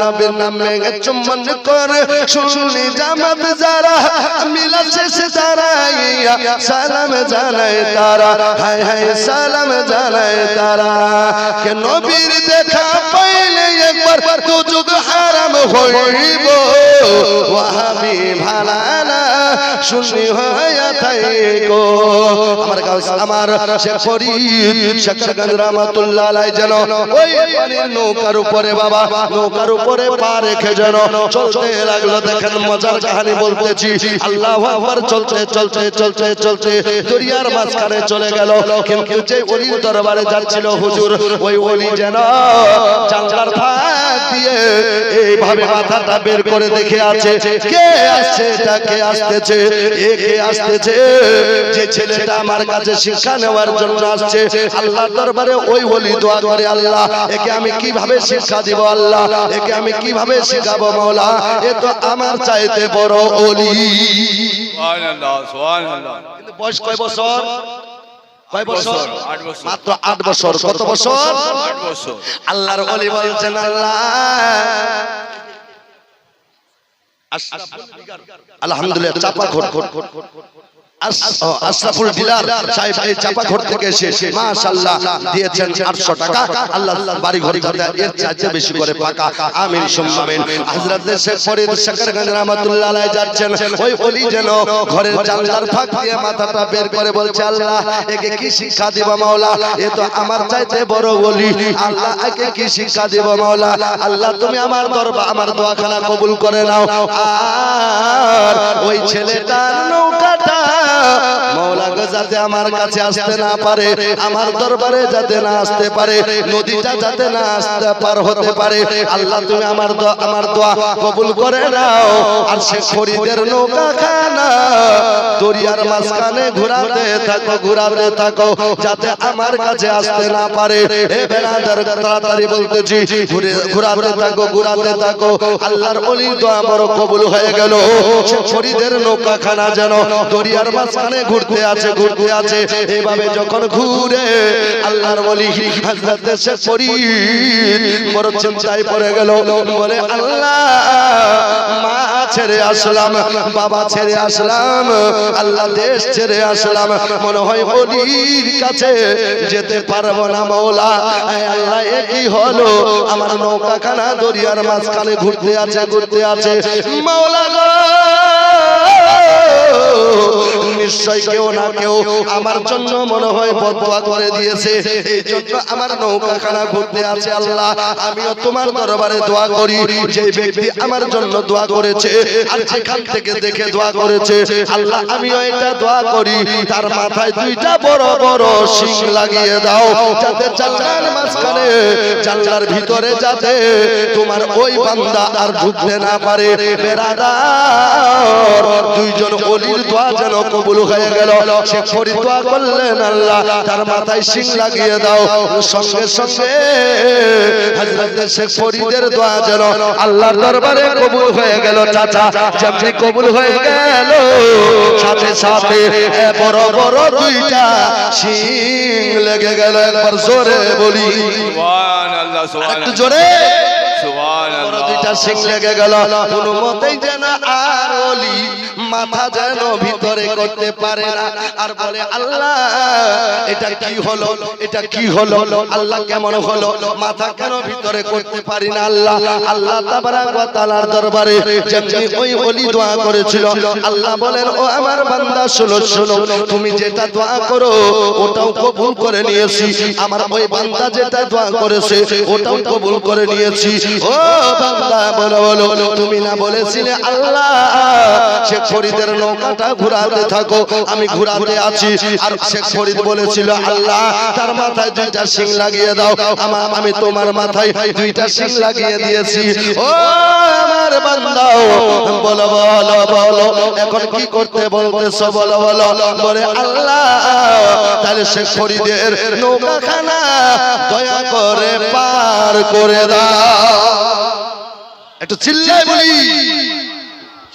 নবীর নামে চুম্বন করে সুন্নি জামাত যারা মিলাদ শেষে দাঁড়াইয়া সালাম জানাই তারা হাই হাই সালাম জানাই তারা কে নবীর দেখা পাইলে একবার তো যুগ হারাম হইব ওয়াহাবি ভালানা শুনি হইয়া থাকো আমার গাছ আমার শেখ ফরিদ শেখ শাহজাহান রহমাতুল্লাহ আলাইহি যেন ওই পানির নৌকার উপরে বাবা নৌকার উপরে পা রেখে যেন চলতে লাগলো দেখেন মজার কাহিনী বলতেছি আল্লাহু আকবার চলতে চলতে চলতে চলতে দরিয়ার মাঝখানে চলে গেল কিন্তু যে ওলির দরবারে যাচ্ছিল হুজুর ওই ওলি যেন জানলার ফাঁক দিয়ে এইভাবে মাথাটা বের করে দেখে আছে কে আসছে এটা কে আসতেছে এ কে আসতেছে যে ছেলেটা আমার কাছে শিক্ষা নেওয়ার জন্য আসছে আল্লাহর দরবারে ওই ওলি দোয়া করে আল্লাহ একে আমি কিভাবে শিক্ষা দিব আল্লাহ একে আমি কিভাবে শিখাবো মাওলা এ তো আমার চাইতে বড় ওলি
সুবহানাল্লাহ সুবহানাল্লাহ
কিন্তু বয়স কয় বছর কয় বছর
8 বছর
মাত্র 8 বছর কত বছর
8 বছর
আল্লাহর ওলি বলছেন আল্লাহ আলহামদুলিল্লাহ চাপা ঘট আশরাফুল বিলাল সাহেব এই চাপা ঘর থেকে এসে মাশাআল্লাহ দিয়েছেন 800 টাকা আল্লাহ বাড়ি ঘরে ঘরে এর চাইতে বেশি করে পাকা আমিন সুম্মা আমিন হযরত শেখ ফরিদ শাকরগঞ্জ রহমাতুল্লাহ আলাইহি যাচ্ছেন ওই ওলি যেন ঘরের জানলার ফাঁক দিয়ে মাথাটা বের করে বলছে আল্লাহ একে কি শিক্ষা দিব মাওলা এ তো আমার চাইতে বড় ওলি আল্লাহ একে কি শিক্ষা দিব মাওলা আল্লাহ তুমি আমার দরবার আমার দোয়াখানা কবুল করে নাও আর ওই ছেলেটার নৌকাটা মাওলা গো যাতে আমার কাছে আসতে না পারে আমার দরবারে যাতে না আসতে পারে নদীটা যাতে না আসতে পার হতে পারে আল্লাহ তুমি আমার দোয়া কবুল করে নাও আর শেখ ফরিদের নৌকাখানা দরিয়ার মাঝখানে ঘোরাতে থাকো যাতে আমার কাছে আসতে না পারে এ বেরাদার তাড়াতাড়ি বলতেছি ঘোরাতে থাকো আল্লাহর ওলির দোয়া বড় কবুল হয়ে গেল শেখ ফরিদের নৌকাখানা যেন দরিয়ার মাঝখানে ঘুরতে আছে এইভাবে যখন ঘুরে আল্লাহর ওলি হযরত শেখ ফরিদ বড় চিন্তায় পড়ে গেল বলে আল্লাহ মা ছেড়ে আসলাম বাবা ছেড়ে আসলাম আল্লাহ দেশ ছেড়ে আসলাম মনে হয় ওলির কাছে যেতে পারবো না মাওলা আল্লাহ একই হলো আমার নৌকাখানা দরিয়ার মাঝখানে ঘুরতে আছে মাওলা গো নিশ্চয় কেউ না কেউ আমার জন্য মনে হয় বদদোয়া করে দিয়েছে এই জন্য আমার নৌকাখানা ঘুরতে আছে আল্লাহ আমিও তোমার দরবারে দোয়া করি যে ব্যক্তি আমার জন্য দোয়া করেছে আর যেখান থেকে দেখে দোয়া করেছে আল্লাহ আমিও এটা দোয়া করি তার মাথায় দুইটা বড় বড় শিং লাগিয়ে দাও যাতে জান্নাতের মাঝখানে জান্নাতের ভিতরে যাতে তোমার ওই বান্দা আর ঢুকতে না পারে বেরাদার দুইজন ওলির দোয়া যেন কবুল হয়ে গেল শেখ ফরিদ দোয়া করলেন আল্লাহ তার মাথায় শিং লাগিয়ে দাও সঙ্গে সঙ্গে হযরত শেখ ফরিদের দোয়া যেন আল্লাহর দরবারে কবুল হয়ে গেল চাচা যেমনি কবুল হয়ে গেল সাথে সাথে বড় বড় দুইটা শিং লেগে গেল একবার জোরে বলি
সুবহানাল্লাহ সুবহানাল্লাহ
একটু জোরে
সুবহানাল্লাহ।
বড় দুইটা শিং লেগে গেল, কোনো মতেই যেন আর ওলি মাথা যেন ভিতরে করতে পারে না। আর বলে আল্লাহ এটা কি হলো, এটা কি হলো, আল্লাহ কেমন হলো, মাথা কেন ভিতরে করতে পারি না। আল্লাহ আল্লাহ তাবারক ওয়া তাআলার দরবারে যেমনি ওই ওলি দোয়া করেছিল, আল্লাহ বলেন ও আমার বান্দা শোনো শোনো, তুমি যেটা দোয়া করো ওটাও কবুল করে নিয়েছি। আমার ওই বান্দা যেটা দোয়া করেছে ওটাও কবুল করে নিয়েছি। ও বান্দা বলো বলো, তুমি না বলেছিলে আল্লাহ শেখ ফরিদের নৌকাটা ঘুরাতে থাকো, আমি ঘুরাতে আছি। আর শেখ ফরিদ বলেছিল আল্লাহ তার মাথায় দুইটা শিং লাগিয়ে দাও, আমি তোমার মাথায় দুইটা শিং লাগিয়ে দিয়েছি। ও আমার বান্দা বলো বলো বলো, এখন কি করতে বলতেছো বলো বলো। বলে আল্লাহ তাহলে শেখ ফরিদের নৌকাখানা দয়া করে পার করে দাও। একটু চিল্লায় বলি,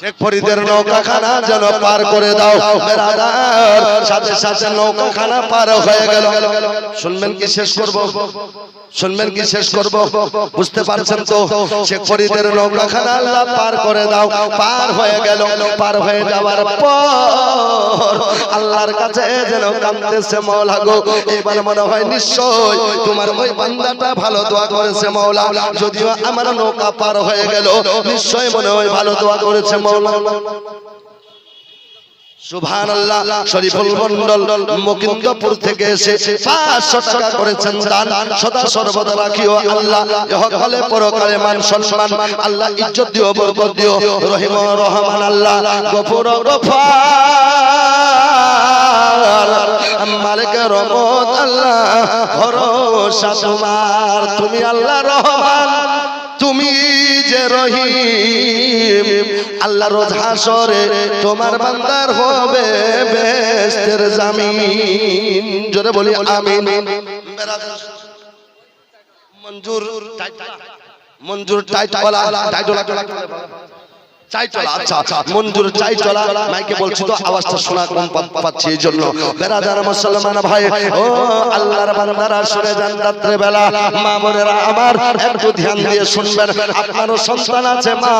শেখ ফরিদের নৌকাখানা যেন পার করে দাও। বেরাদার সাথে সাথে নৌকাখানা পার হয়ে গেল। শুনবেন কি শেষ করব, শুনবেন কি শেষ করব, বুঝতে পারছেন তো? শেখ ফরিদের নৌকাখানা আল্লাহ পার করে দাও, পার হয়ে গেল। পার হয়ে যাওয়ার পর আল্লাহর কাছে যেন কাঁদতেছে, মাওলা গো এবার মনে হয় নিশ্চয় তোমার ওই বান্দাটা ভালো দোয়া করেছে মাওলা, যদিও আমার নৌকা পার হয়ে গেল নিশ্চয় মনে হয় ভালো দোয়া করেছে মাওলা। সুবহানাল্লাহ। শরীফুল মন্ডল মুকিন্দপুর থেকে এসে 500 টাকা করেছেন দান। সদা সর্বদা রাখিও আল্লাহ ইহকালে পরকালে মান সম্মান, আল্লাহ ইজ্জত দিও বরকত দিও। রহিম রহমান আল্লাহ, গফুর গফার, মালিক রহমত আল্লাহ, ভরসা তোমার। তুমি আল্লাহ রহমান, তুমি যে রহিম, আল্লাহ রোজ হাসরে তোমার বান্দার হবে বেহেশতের জামিন। জোরে বলি আমিন। মঞ্জুর মঞ্জুর টাইটওয়ালা, টাইটওয়ালা চাইচলা, আচ্ছা আচ্ছা মঞ্জুর চাইচলা, মাইকে বলছি তো আওয়াজটা শোনা কম পাচ্ছি এই জন্য। বেরাদার মুসলমান ভাই ও আল্লাহর বান্দারা শুনে যান রাত্রে বেলা, মা বোনেরা আমার একটু ধ্যান দিয়ে শুনবেন। আপনারও সন্তান আছে মা,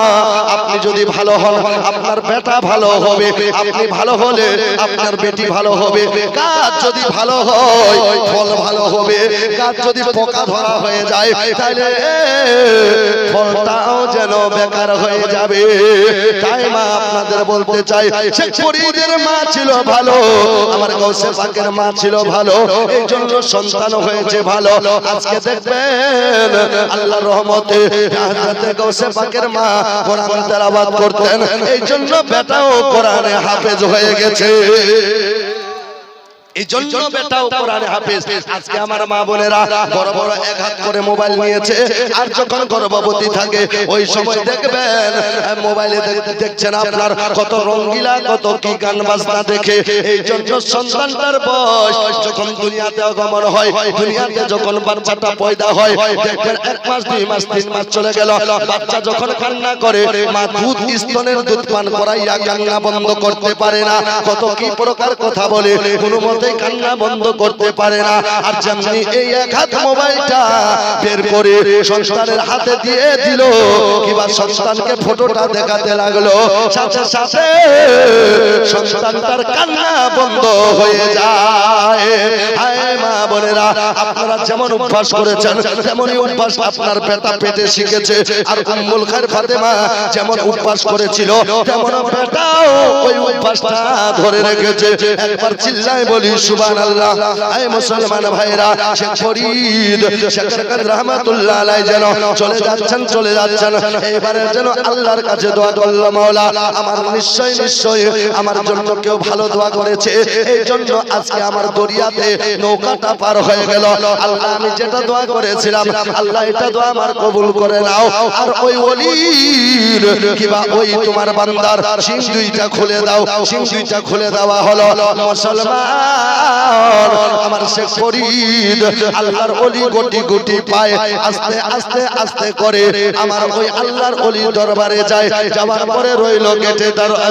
আপনি যদি ভালো হন আপনার বেটা ভালো হবে, আপনি ভালো হলে আপনার বেটি ভালো হবে। কাজ যদি ভালো হয় ফল ভালো হবে, কাজ যদি পোকা ধরা হয়ে যায় তাহলে ফলটাও যেন বেকার হয়ে যাবে। তাই মা আপনাদের বলতে চাই, শেখ ফরিদের মা ছিল ভালো, আমার গৌসে পাকের মা ছিল ভালো, এই জন্য সন্তান হয়েছে ভালো। আজকে দেখবেন আল্লাহর রহমতে হযরতে গৌসে পাকের মা কোরআন তেলাওয়াত করতেন, এই জন্য বেটাও কোরআনে হাফেজ হয়ে গেছে। এই জন্য বেটাও কোরআনে হাফেজ। আজকে আমার মা বোনেরা বড় বড় এক হাত করে মোবাইল নিয়েছে, আর যখন গর্ভবতী থাকে ওই সময় দেখবেন মোবাইলে দেখছেন আপনার কত রঙ্গিলা, কত কি গান বাজনা দেখে। এই জন্য সন্তানটার বয়স যখন দুনিয়াতে আগমন হয়, দুনিয়াতে যখন বাচ্চাটা পয়দা হয়, দেখবেন 1 মাস 2 মাস 3 মাস চলে গেল, বাচ্চা যখন কান্না করে মা দুধ স্তনের দুধ পান করাইয়া কান্না বন্ধ করতে পারে না। কত কি প্রকার কথা বলে, কোনো কান্না বন্ধ করতে পারে না। আর যেমনি এই এক হাত মোবাইলটা বের করে সন্তানের হাতে দিয়ে দিল, কিংবা সন্তানকে ফটোটা দেখাতে লাগলো, সাথে সাথে সন্তানটার কান্না বন্ধ হয়ে যায়। হায় মা বোনেরা, আপনারা যেমন অভ্যাস করেছেন তেমনই অভ্যাস আপনার বেটা পেটে শিখেছে। আর উম্মুল খায়র ফাতেমা যেমন অভ্যাস করেছিল তেমন বেটাও ওই অভ্যাসটা ধরে রেখেছে। একবার চিল্লায় বলি সুবহানাল্লাহ। এই মুসলমান ভাইরা, শেখ ফরিদ শেখ সাকাত রহমাতুল্লাহ আলাইহি যেন চলে যাচ্ছেন, এবারে যেন আল্লাহর কাছে দোয়া করলো, মাওলা আমার নিশ্চয় নিশ্চয় আমার জন্য কেউ ভালো দোয়া করেছে, এই জন্য আজকে আমার দরিয়াতে নৌকাটা পার হয়ে গেল। আল্লাহ আমি যেটা দোয়া করেছিলাম আল্লাহ এটা দোয়া আমার কবুল করে নাও। আর ওই ওলির কিবা ওই তোমার বান্দার সিং দুইটা খুলে দাও। সিং দুইটা খুলে দেওয়া হলো। মুসলমান আমার শেখ ফরিদ আল্লাহর ওলি গুটি গুটি পায় আস্তে আস্তে আস্তে করে আমার ওই আল্লাহর ওলি দরবারে যায়। যাওয়ার পরে রইল গেটে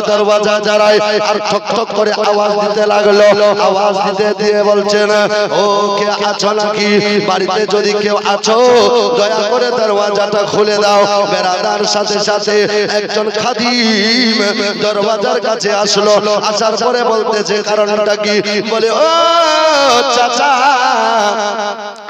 দরওয়াজা জড়ায় আর ঠক ঠক করে আওয়াজ দিতে লাগলো। আওয়াজ দিতে দিয়ে বলছেন, ও কে আছো নাকি? বাড়িতে যদি কেউ আছো দয়া করে দরওয়াজাটা খুলে দাও। বেরাদার সাথে সাথে একজন খাদিম দরওয়াজার কাছে আসলো। আসার পরে বলতেছে কারণটা কি? বলে, ও চাচা,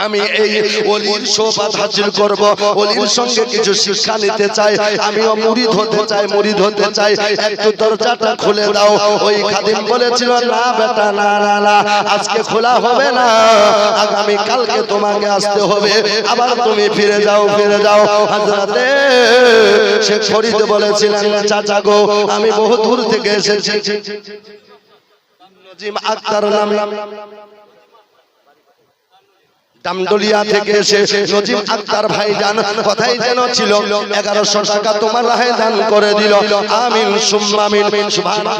আমি এই ওলির সোহবত হাসিল করব, ওলির সঙ্গে কিছু শিক্ষা নিতে চাই, আমিও মুরিদ হতে চাই, মুরিদ হতে চাই, একটু দরজাটা খুলে দাও। ওই খাদিম বলেছিল, না বেটা, না না না, আজকে খোলা হবে না, আগামী কালকে তোমাকে আসতে হবে, আবার তুমি ফিরে যাও, ফিরে যাও। হযরতে শেখ ফরিদ বলেছিলেন, চাচা গো, আমি বহু দূর থেকে এসেছি, নজিম আক্তার নামে ডামডলিয়া থেকে এসে নজিম আক্তার ভাইজান কথাই যেন ছিল 1100 টাকা তোমার রাহে দান করে দিল। আমিন সুম্মা আমিন। সুবহানাল্লাহ।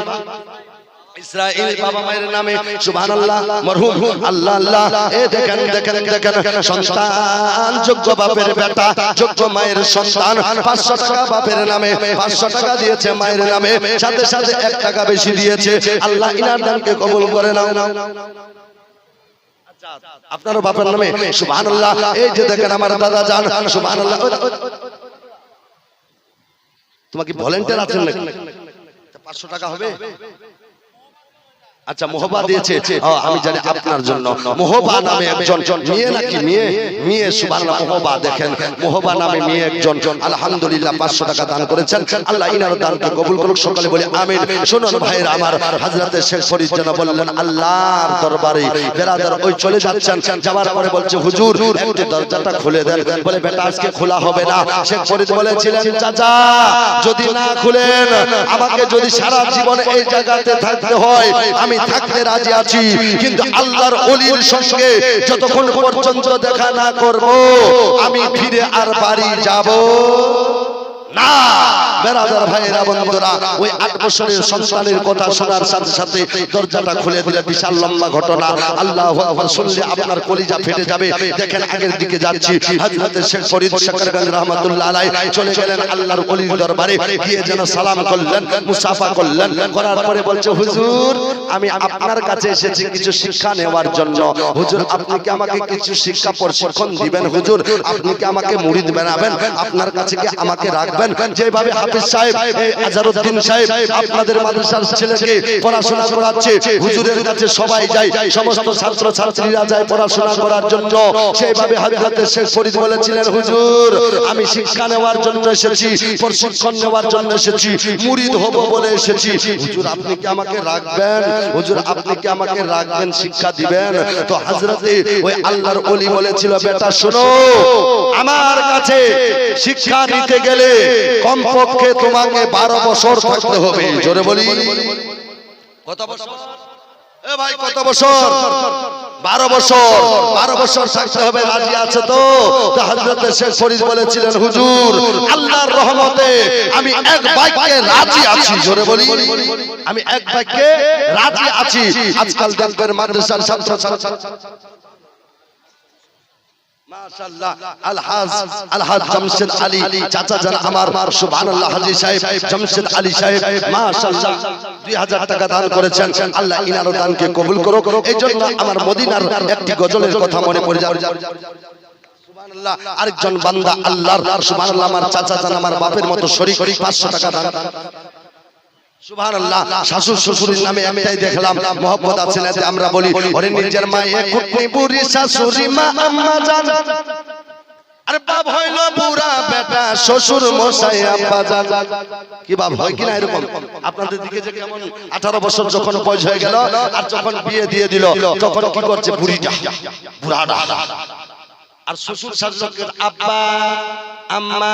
ইসরাইল বাবা মায়ের নামে সুবহানাল্লাহ, মরহুম আল্লাহ আল্লাহ। এ দেখেন দেখেন দেখেন, সন্তান যোগ্য বাপের বেটা, যোগ্য মায়ের সন্তান, 500 টাকা বাপের নামে, 500 টাকা দিয়েছে মায়ের নামে, সাথে সাথে 1 টাকা বেশি দিয়েছে। আল্লাহ ইনার দানকে কবুল করে নাও। আপনার বাপের নামে সুবহানাল্লাহ। এই যে দেখেন আমার দাদা জান, সুবহানাল্লাহ। তোমার কি ভলেন্টিয়ার আছেন নাকি? 500 টাকা হবে? আচ্ছা, মোহবা দিয়েছে, আমি জানি আপনার জন্য। মোহবা নামে একজন মেয়ে, নাকি মেয়ে, মেয়ে, সুবহানাল্লাহ। মোহবা দেখেন, মোহবা নামে মেয়ে একজন আলহামদুলিল্লাহ 500 টাকা দান করেছেন। আল্লাহ ইনার দানকে কবুল করুক, সকালে বলি আমিন। শুনুন ভাইরা আমার, হযরতে শেখ ফরিদ যেন বললেন আল্লাহর দরবারে, বেরাদার ওই চলে যাচ্ছেন, যাওয়ার পরে বলছে, হুজুর একটু দরজাটা খুলে দেন। বলে, বেটা আজকে খোলা হবে না। শেখ ফরিদ বলেছিলেন, চাচা যদি না খুলেন, আমাকে যদি সারা জীবন এই জায়গাতে থাকতে হয় আমি থাকতে রাজি আছি, কিন্তু আল্লাহর ওলির সঙ্গে যতক্ষণ পর্যন্ত দেখা না করব আমি ফিরে আর বাড়ি যাব না। বেরাদার ভাইরা বন্ধুরা, ওই 8 বছরের সন্তানের কথা শোনার সাথে সাথে দরজাটা খুলে দিলে বিশাল লম্বা ঘটনা। আল্লাহু আকবার, শুনলে আপনার কলিজা ফেটে যাবে। দেখেন আগের দিকে যাচ্ছি, হযরত শেখ ফরিদ শাকরগঞ্জ রাহমাতুল্লাহ আলাইহি চলে গেলেন আল্লাহর ওলির দরবারে, গিয়ে যেন সালাম করলেন, মুসাফা করলেন। করার পরে বলছে, হুজুর আমি আপনার কাছে এসেছি কিছু শিক্ষা নেওয়ার জন্য। হুজুর আপনি কি আমাকে কিছু শিক্ষা প্রশিক্ষণ দিবেন? হুজুর আপনি কি আমাকে মুরিদ বানাবেন? আপনার কাছে কি আমাকে রাখবেন? যেভাবে হাফেজ সাহেব আজহারউদ্দিন সাহেব আপনাদের মাদ্রাসার ছেলেকে পড়াশোনা করাচ্ছে, হুজুরের কাছে সবাই যায়, সমস্ত ছাত্র ছাত্রীরা যায় পড়াশোনা করার জন্য, সেইভাবে হযরত শেখ ফরিদ বলেছিলেন, হুজুর আমি শিক্ষা নেওয়ার জন্য এসেছি, প্রশিক্ষণ নেওয়ার জন্য এসেছি, মুরিদ হব বলে এসেছি। হুজুর আপনি কি আমাকে রাখবেন? হুজুর আপনি কি আমাকে রাখবেন, শিক্ষা দিবেন? তো হযরতে ওই আল্লাহর ওলি বলেছিল, বেটা শোনো, আমার কাছে শিক্ষা নিতে গেলে কমপক্ষে তোমাকে 12 বছর থাকতে হবে। জোরে বলি কত বছর? এ ভাই কত বছর? 12 বছর। 12 বছর থাকতে হবে। রাজি আছে তো? তো হযরত শেখ ফরিদ বলেছিলেন, হুজুর আল্লাহর রহমতে আমি এক বাক্যে রাজি আছি। জোরে বলি আমি এক বাক্যে রাজি আছি। আজকাল দেখবেন মাদ্রাসার ছাত্র মাশাআল্লাহ আলহাজ জামশেদ আলী চাচা জান আমার, সুবহানাল্লাহ, হাজী সাহেব জামশেদ আলী সাহেব মাশাআল্লাহ 2000 টাকা দান করেছেন। আল্লাহ ইনার দানকে কবুল করুক। এইজন্য আমার মদিনার একটি গজলের কথা মনে পড়ে যায়। সুবহানাল্লাহ, আরেকজন বান্দা আল্লাহর, সুবহানাল্লাহ, আমার চাচা জান আমার বাপের মতো শরীক 500 টাকা দান। সুবহানাল্লাহ, শাশুড় শ্বশুরের নামে একটাই দেখলাম মহব্বত আছে না, আমরা বলি ওরে নিজের মায়ে কুটনি বুড়ি শাশুড়ি মা আম্মা জান, আর বাপ হইল বুড়া বেটা শ্বশুর মশাই আব্বা জান। কি বাপ হয় কিনা এরকম? আপনাদের দিকে যে কেমন 18 বছর যখন বয়স হয়ে গেল আর যখন বিয়ে দিয়ে দিল তখন কি করছে বুড়িটা, বুড়াটা, আর শ্বশুর শাশুড়িকে আব্বা আম্মা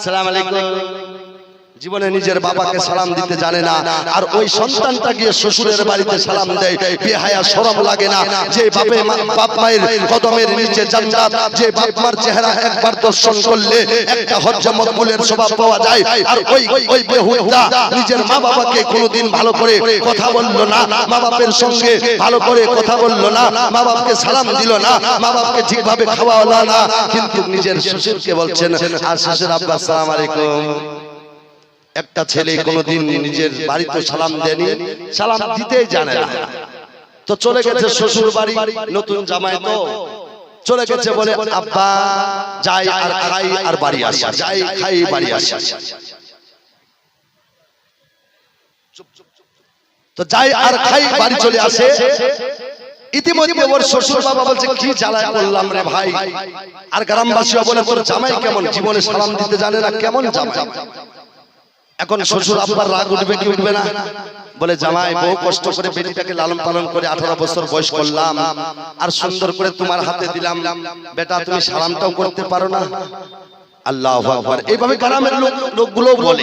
সালাম আলাইকুম জীবনে নিজের বাবাকে সালাম দিতে জানে না, আর ওই সন্তানটা গিয়ে শ্বশুরের বাড়িতে সালাম দেয়। বেহায়া শরম লাগে না? যে বাপ মায়ের কদমের নিচে জান্নাত, যে বাপ মার চেহারা একবার দর্শন করলে একটা হজ্জ মকবুলের স্বভাব পাওয়া যায়। আর ওই বেহুদা নিজের মা বাবাকে কোনোদিন ভালো করে কথা বললো না, মা বাপের সঙ্গে ভালো করে কথা বললো না, মা বাপকে সালাম দিল না, মা বাপকে ঠিকভাবে খাওয়ালো না, কিন্তু নিজের শ্বশুরকে বলছেন আর শ্বশুর আব্বা আসসালামু আলাইকুম। একটা ছেলে কোনোদিন নিজের বাড়িতে সালাম দেয়নি, সালাম দিতেই জানে না, তো চলে গেছে শ্বশুর বাড়ি, নতুন জামাই তো চলে গেছে, বলে আব্বা যাই আর খাই আর বাড়ি আসি, যাই খাই বাড়ি আসি। তো যাই আর খাই বাড়ি চলে আসে। ইতিমধ্যে ওর শ্বশুর বাবা বলছে কি জ্বালা করলাম রে ভাই, আর গ্রামবাসীও বলে তোর জামাই কেমন, জীবনে সালাম দিতে জানে না, কেমন জামাই। এখন শ্বশুর আব্বার রাগ উঠবে কি উঠবে না? বলে জামাই বহু কষ্ট করে বেটিটাকে লালন পালন করে 18 বছর বয়স করলাম, আর সুন্দর করে তোমার হাতে দিলাম, বেটা তুমি সালামটাও করতে পারো না? আল্লাহু আকবার। এইভাবে গ্রামের লোকগুলো বলে।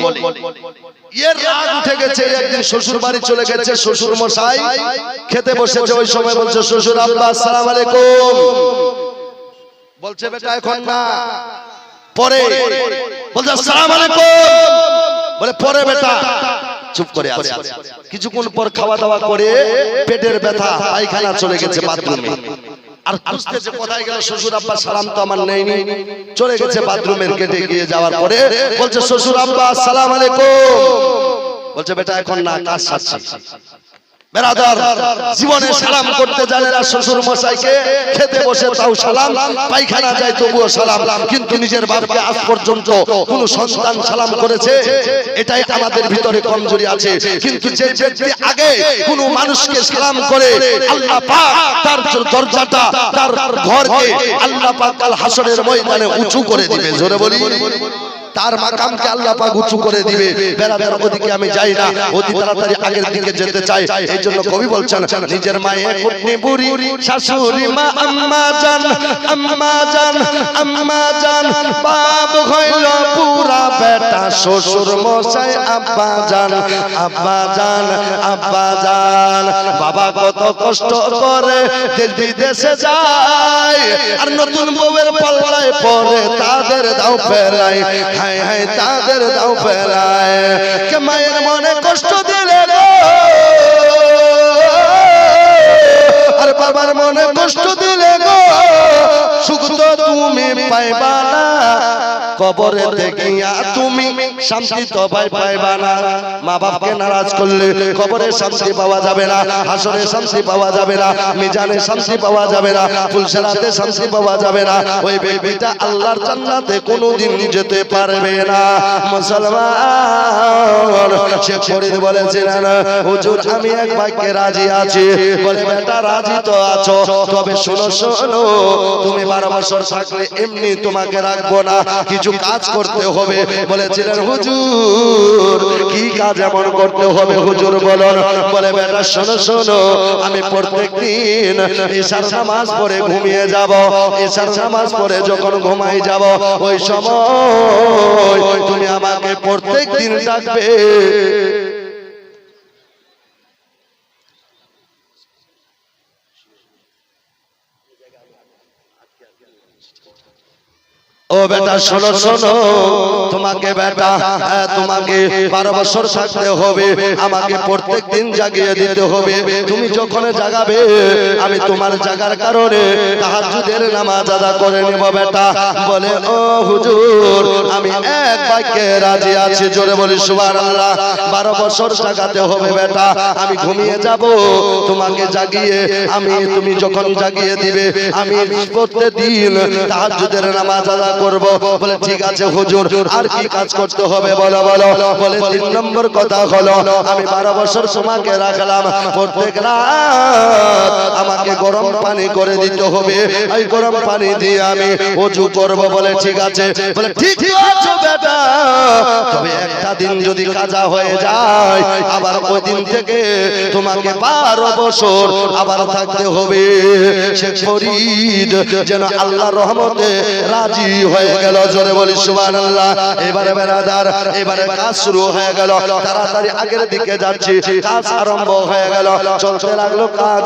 এর রাগ উঠে গেছে, একদিন শ্বশুর বাড়ি চলে গেছে, শ্বশুর মশাই খেতে বসেছে, ওই সময় বলছে শ্বশুর আব্বা আসসালামু আলাইকুম। বলছে বেটা এখন না, পরে। বলছে আসসালামু আলাইকুম, বলে পরে বেটা। চুপ করে আছে। কিছুক্ষণ পর খাওয়া দাওয়া করে পেটের ব্যথা, পায়খানা চলে গেছে বাথরুমে, আর খুঁজতেছে কোথায় গেল শ্বশুর আব্বা, সালাম তো আমার নেইনি। চলে গেছে বাথরুমের গেটে, গিয়ে যাওয়ার পরে বলছে শ্বশুর আব্বা আসসালামু আলাইকুম। বলছে বেটা এখন না, কাজ সারছি। বেরাদার, জীবনে সালাম করতে জানে না শ্বশুর মশাইকে, খেতে বসে তাও সালাম, পায়খানা যায় তবুও সালাম, কিন্তু নিজের বাপকে আজ পর্যন্ত কোন সন্তান সালাম করেছে? এটাই আমাদের ভিতরে কমজোরি আছে। কিন্তু যে ব্যক্তি আগে কোন মানুষকে সালাম করে, আল্লাহ পাক তার দরজাটা, তার ঘরকে আল্লাহ পাক কাল হাসরের ময়দানে উঁচু করে দিবে। জোরে বলি, তার মাকামকে আল্লাহ পাক উঁচু করে দিবে। বেরাদার, ওদিকে আমি যাই না, অতি তাড়াতাড়ি আগের দিকে যেতে চাই। এই জন্য কবি বলছেন, নিজের মায়ের কুটনি বুড়ি, শাশুড়ি মা, আম্মা জান, আম্মা জান, আম্মা জান, বাপ হইল পুরা বেটা, শ্বশুর মশাই আব্বা জান, আব্বা জান, আব্বা জান। বাবা কত কষ্ট করে দেশ বিদেশে যায়, আর নতুন বউয়ের পাল্লায় পরে তাদের দাও ফেরায়, হায় হায় তাদের দাও ফেরায়। কে মায়ের মনে কষ্ট দিলে গো, আর বাবার মনে কষ্ট দিলে গো, সুখ তো তুমি পাইবা না, কবরে দেখিয়া তুমি শান্তি তো পাইবা না। মা বাপকে নারাজ করলে কবরে শান্তি পাওয়া যাবে না, হাসরে শান্তি পাওয়া যাবে না, মিজানে শান্তি পাওয়া যাবে না, ফুলসেরাতে শান্তি পাওয়া যাবে না। ওই ব্যক্তিটা আল্লাহর জান্নাতে কোনোদিন যেতে পারবে না। মুসলমান শেখ ফরিদ বলেছিলেন, হুজুর আমি এক বাক্যে রাজি আছি। বলে বেটা রাজি তো আছো, তবে শোনো শোনো, তুমি 12 বছর থাকলে এমনি তোমাকে রাখবো না, কিছু কাজ করতে হবে। বলেছিলেন হুজুর কি কাজ এমন করতে হবে হুজুর বলুন? বলে বেটা শোনো শোনো, আমি প্রত্যেকদিন ঈশার নামাজ পড়ে ঘুমিয়ে যাব, ঈশার নামাজ পড়ে যখন ঘুমাই যাব, ওই সময় তুমি আমাকে প্রত্যেকদিন ডাকবে। ও বেটা শোনো শোনো, তোমাকে বেটা তোমাকে 12 বছর থাকতে হবে, আমাকে প্রত্যেকদিন জাগিয়ে দিতে হবে। তুমি যখন জাগাবে আমি তোমার জাগার কারণে তাহাজ্জুদের নামাজ আদা করে নেব বেটা। বলে ও হুজুর আমি এক বাক্যে রাজি আছি। জোরে বলি সুবহানাল্লাহ। 12 বছর জাগাতে হবে বেটা, আমি ঘুমিয়ে যাব, তোমাকে জাগিয়ে তুমি যখন জাগিয়ে দিবে আমি প্রত্যেকদিন তাহাজ্জুদের নামাজ আদা করব। বলে ঠিক আছে হুজুর, আর কি কাজ করতে হবে বলো বলো? বলে 3 নম্বর কথা হলো, আমি 12 বছর তোমাকে রাখলাম, প্রত্যেক রাত আমাকে গরম পানি করে দিতে হবে, এই গরম পানি দিয়ে আমি ওযু করব। বলে ঠিক আছে। বলে ঠিক আছে বেটা, তবে একটা দিন যদি কাজা হয়ে যায়, আবার ওই দিন থেকে তোমাকে 12 বছর আবার থাকতে হবে। শেখ ফরিদ যেন আল্লাহর রহমতে রাজি হয়ে গেল, জোরে বলি সুবহানাল্লাহ। এবারে বেরাদার, এবারে কাজ শুরু হয়ে গেল, তাড়াতাড়ি আগের দিকে যাচ্ছি, কাজ আরম্ভ হয়ে গেল, চলতে লাগলো কাজ।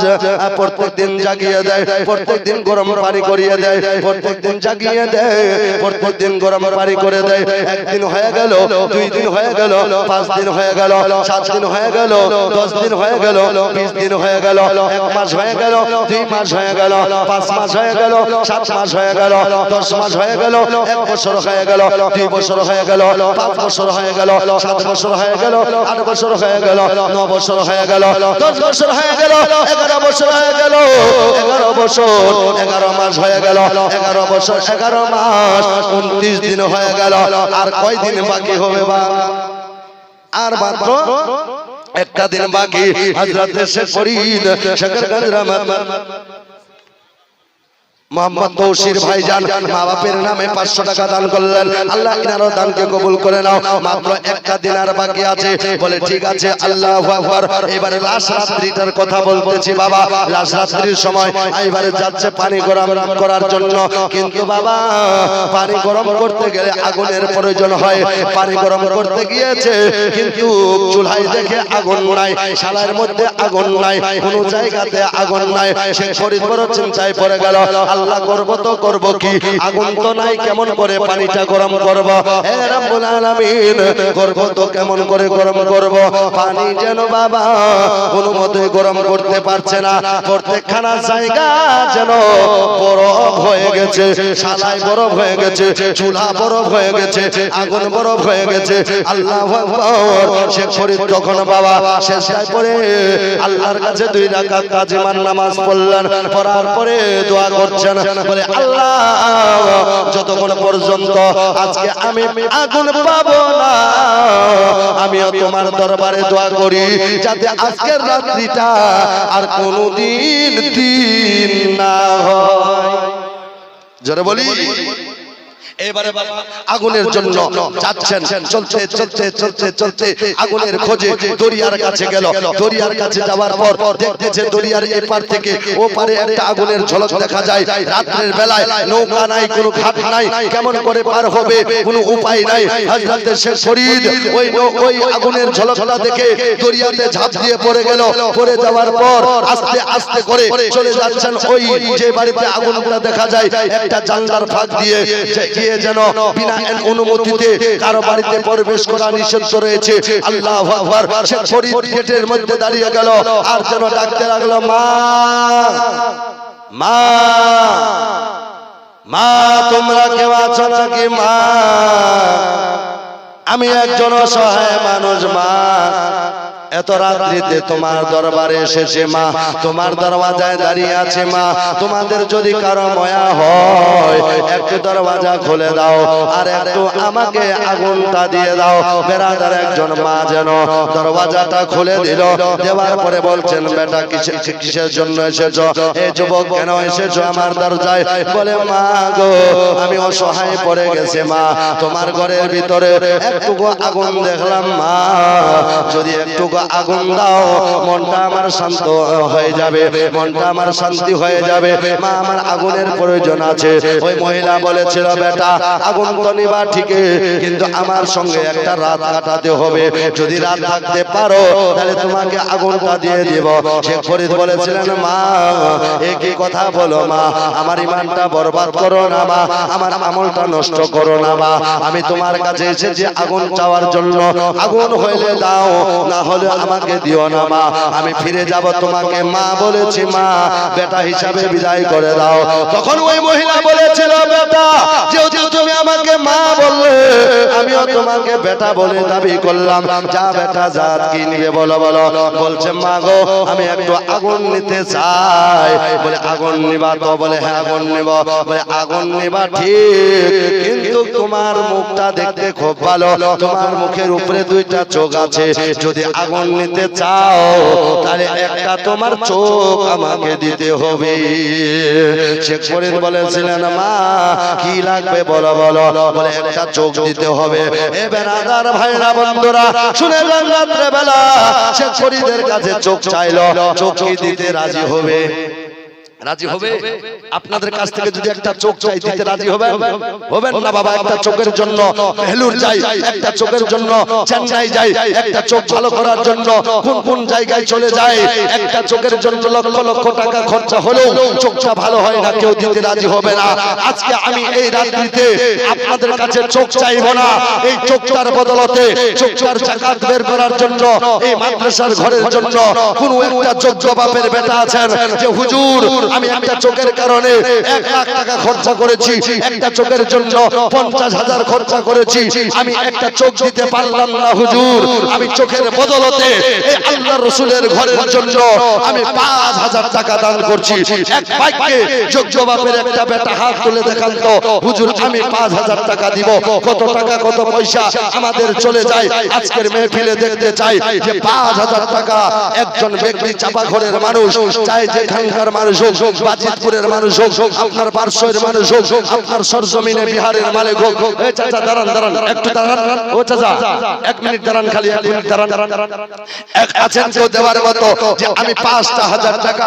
প্রত্যেকদিন জাগিয়ে দেয়, প্রত্যেকদিন গরম পানি করিয়ে দেয়, প্রত্যেকদিন জাগিয়ে দেয়, প্রত্যেকদিন গরম পানি করে দেয়। একদিন হয়ে গেল, 2 দিন হয়ে গেল, 5 দিন হয়ে গেল, 7 দিন হয়ে গেল, 10 দিন হয়ে গেল, 20 দিন হয়ে গেল, 1 মাস হয়ে গেল, 2 মাস হয়ে গেল, 5 মাস হয়ে গেল, 7 মাস হয়ে গেল, 10 মাস হয়ে গেল, 1 বছর হয়ে গেল, 2 বছর হয়ে গেল, 5 বছর হয়ে গেল, 7 বছর হয়ে গেল, 8 বছর হয়ে গেল, 9 বছর হয়ে গেল, 10 বছর হয়ে গেল, 11 বছর হয়ে গেল, 11 বছর 11 মাস হয়ে গেল, 11 বছর 11 মাস 29 দিন হয়ে গেল। আর কয় দিন বাকি হবে বা? আর মাত্র একটা দিন বাকি। হযরত শেখ ফরিদ শেখরগঞ্জ রহমত মোহাম্মদ তৌসির ভাইজান মা বাপের নামে 500 টাকা দান করলেন। আল্লাহ ইনারও দানকে কবুল করে নাও। মাত্র একটা দিন আর বাকি আছে। বলে ঠিক আছে, আল্লাহু আকবার। এবারে লাশ রাত্রিটার কথা বলতেছি বাবা। লাশ রাত্রির সময় এবারে যাচ্ছে পানি গরম করার জন্য, কিন্তু বাবা পানি গরম করতে গেলে আগুনের প্রয়োজন হয়। পানি গরম করতে গিয়েছে, কিন্তু চুলায় দেখে আগুন নাই, শালার মধ্যে আগুন নাই, কোন জায়গাতে আগুন নাই। শেখ ফরিদ বড় চিন্তায় পড়ে গেল, আল্লাহ করব তো করব কি, আগুন তো নাই, কেমন করে পানিটা গরম করব? হে রব্বুল আলামিন, করব তো কেমন করে গরম করব? পানি যেন বাবা কোনোমতে গরম করতে পারছে না। প্রত্যেকখানা জায়গা যেন বরফ হয়ে গেছে, শালাই বরফ হয়ে গেছে, চুলা বরফ হয়ে গেছে, আগুন বরফ হয়ে গেছে। আল্লাহু আকবার। শেখ ফরিদ তখন বাবা শেষায় পড়ে আল্লাহর কাছে 2 রাকাত তাজিমান নামাজ পড়লেন। পড়ার পরে দোয়া করছেন, বলে আল্লাহ যতক্ষণ পর্যন্ত আজকে আমি আগুন পাবো না, আমিও তোমার দরবারে দোয়া করি যাতে আজকের রাত্রিটা আর কোনোদিন দিন না হয়। জোরে বলি। এবারে বাবা আগুনের জন্য যাচ্ছেন, চলতে চলতে চলতে চলতে আগুনের খোঁজে দরিয়ার কাছে গেল। দরিয়ার কাছে যাওয়ার পর দেখতেছে দরিয়ার এপার থেকে ও পারে একটা আগুনের ঝলক দেখা যায়। রাতের বেলায় নৌকা নাই, কোনো ঘাট নাই, কেমন করে পার হবে কোনো উপায় নাই। হযরত শেখ ফরিদ ওই আগুনের ঝলকটা দেখে দরিয়াতে ঝাঁপ দিয়ে পড়ে গেল। পড়ে যাওয়ার পর আস্তে আস্তে করে চলে যাচ্ছেন ওই যে বাড়িতে আগুনটা দেখা যায়, একটা জানলার ফাঁক দিয়ে যেন বিনা অনুমতিতে কারো বাড়িতে প্রবেশ করা নিষিদ্ধ রয়েছে। আল্লাহু আকবার। শেখ ফরিদ গেটের মধ্যে দাঁড়িয়ে গেল আর যেন ডাকতে লাগলো, মা মা মা, তোমরা কেউ আছো নাকি? মা, আমি একজন অসহায় মানুষ মা, এত রাত্রিতে তোমার দরবারে এসেছে মা, তোমার দরওয়াজায় দাঁড়িয়ে আছে মা, তোমাদের যদি কারো মায়া হয় একটু দরওয়াজা খুলে দাও আর একটু আমাকে আগুনটা দিয়ে দাও। বেরাদার একজন মা যেন দরওয়াজাটা খুলে দিল। দেওয়ার পরে বলছেন, বেটা কিসের জন্য এসেছো? এই যুবক কেন এসেছো আমার দরজায়? বলে, মা গো, আমি অসহায় পড়ে গেছে মা, তোমার ঘরের ভিতরে একটু আগুন দেখলাম মা, যদি একটু আগুন দাও মনটা আমার শান্ত হয়ে যাবে, মনটা আমার শান্তি হয়ে যাবে মা, আমার আগুনের প্রয়োজন আছে। ওই মহিলা বলেছিল, বেটা আগুন তো নিবা ঠিকই, কিন্তু আমার সঙ্গে একটা রাত কাটাতে হবে, যদি রাত থাকতে পারো তাহলে তোমাকে আগুনটা দিয়ে দিব। শেখ ফরিদ বলেছিলেন, মা এ কি কথা বলো মা, আমার ঈমানটা বরবাদ করো না মা, আমার আমলটা নষ্ট করো না মা, আমি তোমার কাছে এসেছি আগুন চাওয়ার জন্য, আগুন হইলে দাও, না হলে আমাকে দিও না মা, আমি ফিরে যাব তোমাকে মা বলেছি মা, বেটা হিসাবে বিদায় করে দাও। তখন ওই মহিলা বলেছিল, বেটা যেহেতু তুমি আমাকে মা বললে আমিও তোমাকে বেটা বলে দাবি করলাম, যা বেটা যা কি নিবে বলো বলো। বলছে, মা গো আমি একটু আগুন নিতে চাই। বলে, আগুন নিবা তো? বলে, হ্যাঁ আগুন নিব। বলে, আগুন নিবা ঠিক, কিন্তু তোমার মুখটা দেখতে খুব ভালো, তোমার মুখের উপরে 2টা চোখ আছে, যদি আগুন নিতে চাও তাহলে একটা তোমার চোখ আমাকে দিতে হবে। শেখ ফরিদ বলেছিলেন, মা কি লাগবে বলো বলো। বলে, একটা চোখ দিতে হবে। এ বেরাদার ভাইরা বন্ধুরা শুনে যান, রাত্রে বেলা শেখ ফরিদের কাছে চোখ চাইলো, চোখ কি দিতে রাজি হবে? রাজি হবে? আপনাদের কাছ থেকে যদি একটা চোখ চাই দিতে রাজি হবেন? হবেন না বাবা? একটা চোখের জন্য ভেলুর যাই, একটা চোখের জন্য চেন্নাই যাই, একটা চোখ ভালো করার জন্য কোন কোন জায়গায় চলে যায়, একটা চোখের জন্য লক্ষ লক্ষ টাকা খরচা হলেও চোখটা ভালো হয় না, কেউ দিতে রাজি হবে না। আজকে আমি এই রাত্রিতে আপনাদের কাছে চোখ চাইবো না, এই চোখটার বদলতে চোখটার জাকাত বের করার জন্য এই মাদ্রাসার ঘরের জন্য কোন একটা যোগ্য বাপের বেটা আছেন যে হুজুর আমি একটা চোখের কারণে 1 লাখ টাকা খরচা করেছি, একটা চোখের জন্য 50,000 খরচা করেছি, আমি একটা চোখ দিতে পারলাম না হুজুর, আমি চোখের বদলতে এই আল্লাহর রাসূলের ঘরের জন্য আমি 5,000 টাকা দান করছি। এক ভাইকে যোগ্য বাপের একটা বেটা হাত তুলে দেখান তো হুজুর আমি 5,000 টাকা দিব। কত টাকা কত পয়সা আমাদের চলে যায় আজকের মেহফিলে দেখতে চাই যে 5,000 টাকা একজন ব্যক্তি চাপা ঘরের মানুষ, চাই যেখানকার মানুষ হোক, বাজিতপুরের মানুষ হোক, আপনার পার্শ্বের মানুষ হোক, আপনার সরজমিনে বিহারের মালিক হোক। এই চাচা দাঁড়ান দাঁড়ান একটু দাঁড়ান, ও চাচা 1 মিনিট দাঁড়ান, খালি 1 মিনিট দাঁড়ান। এক আছেন কেউ দেওয়ার মতো যে আমি 5,000 টাকা?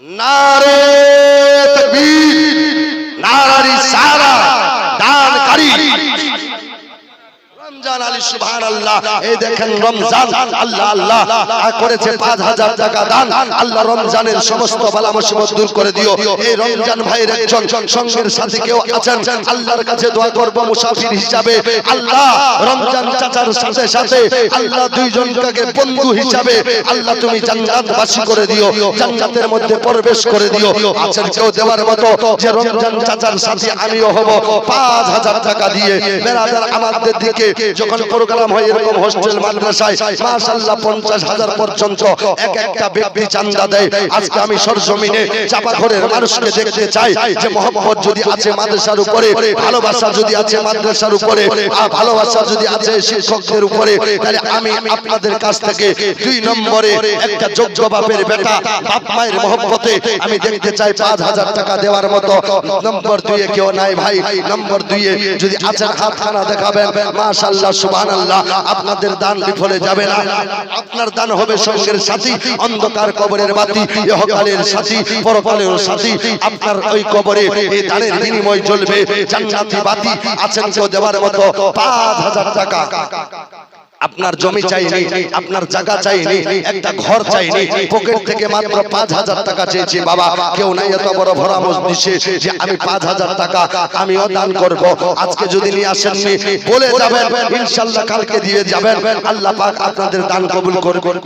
নারে তাকবীর, নারে রিসালাত, দানকারী রমজান আলী সুবহানাল্লাহ। এই দেখেন রমজান আল্লাহ আল্লাহ করেছে 5,000 টাকা দান। আল্লাহ রমজানের সমস্ত বালা মুসিবত দূর করে দিও। এই রমজান ভাইয়ের একজন সঙ্গের সাথী কেউ আছেন, আল্লাহর কাছে দোয়া করব মুসাফির হিসাবে। আল্লাহ রমজান চাচার সাথে সাথে আল্লাহ দুইজনকে বন্ধু হিসাবে আল্লাহ তুমি জান্নাতবাসী করে দিও, জান্নাতের মধ্যে প্রবেশ করে দিও। আছেন কেউ দেওয়ার মতো যে রমজান চাচার সাথে আমিও হব 5,000 টাকা দিয়ে? বেরাদার আমাদের দিকে যখন প্রোগ্রাম হয় এরকম হোস্টেল মাদ্রাসায় মাশাআল্লাহ 50,000 পর্যন্ত এক একটা ব্যক্তি চাঁদা দেয়। আজকে আমি সরজমিনে চাপা ঘরের মানুষকে দেখতে চাই যে মহব্বত যদি আছে মাদ্রাসার উপরে, ভালোবাসা যদি আছে মাদ্রাসার উপরে, আর ভালোবাসা যদি আছে শিক্ষকদের উপরে, তাহলে আমি আপনাদের কাছ থেকে 2 নম্বরে একটা যোগ্য বাপের বেটা বাপ মায়ের মহব্বতে আমি দেখতে চাই 5,000 টাকা দেওয়ার মতো। নম্বর 2 এ কেউ নাই ভাই? নম্বর 2 এ যদি আছেন হাতখানা দেখাবেন। মাশাআল্লাহ সুবহানাল্লাহ, আপনাদের দান বিফলে যাবে না, আপনার দান হবে সঙ্গের সাথী, অন্ধকার কবরের বাতি, ইহকালের সাথী, পরকালের সাথী। আপনার ওই কবরে এই দানের বিনিময় জ্বলবে জান্নাতি বাতি। আছেন কেউ দেওয়ার মতো 5,000 টাকা? আপনার জমি চাইনি, আপনার জায়গা চাইনি, একটা ঘর চাইনি, পকেট থেকে মাত্র 5,000 টাকা চেয়েছি। বাবা কেউ নাই এত বড় ভরামজ দিছে যে আমি 5,000 টাকা আমিও দান করব। আজকে যদি নিয়ে আসেননি বলে যাবেন, ইনশাআল্লাহ কালকে দিয়ে যাবেন, আল্লাহ পাক আপনাদের দান কবুল করবেন।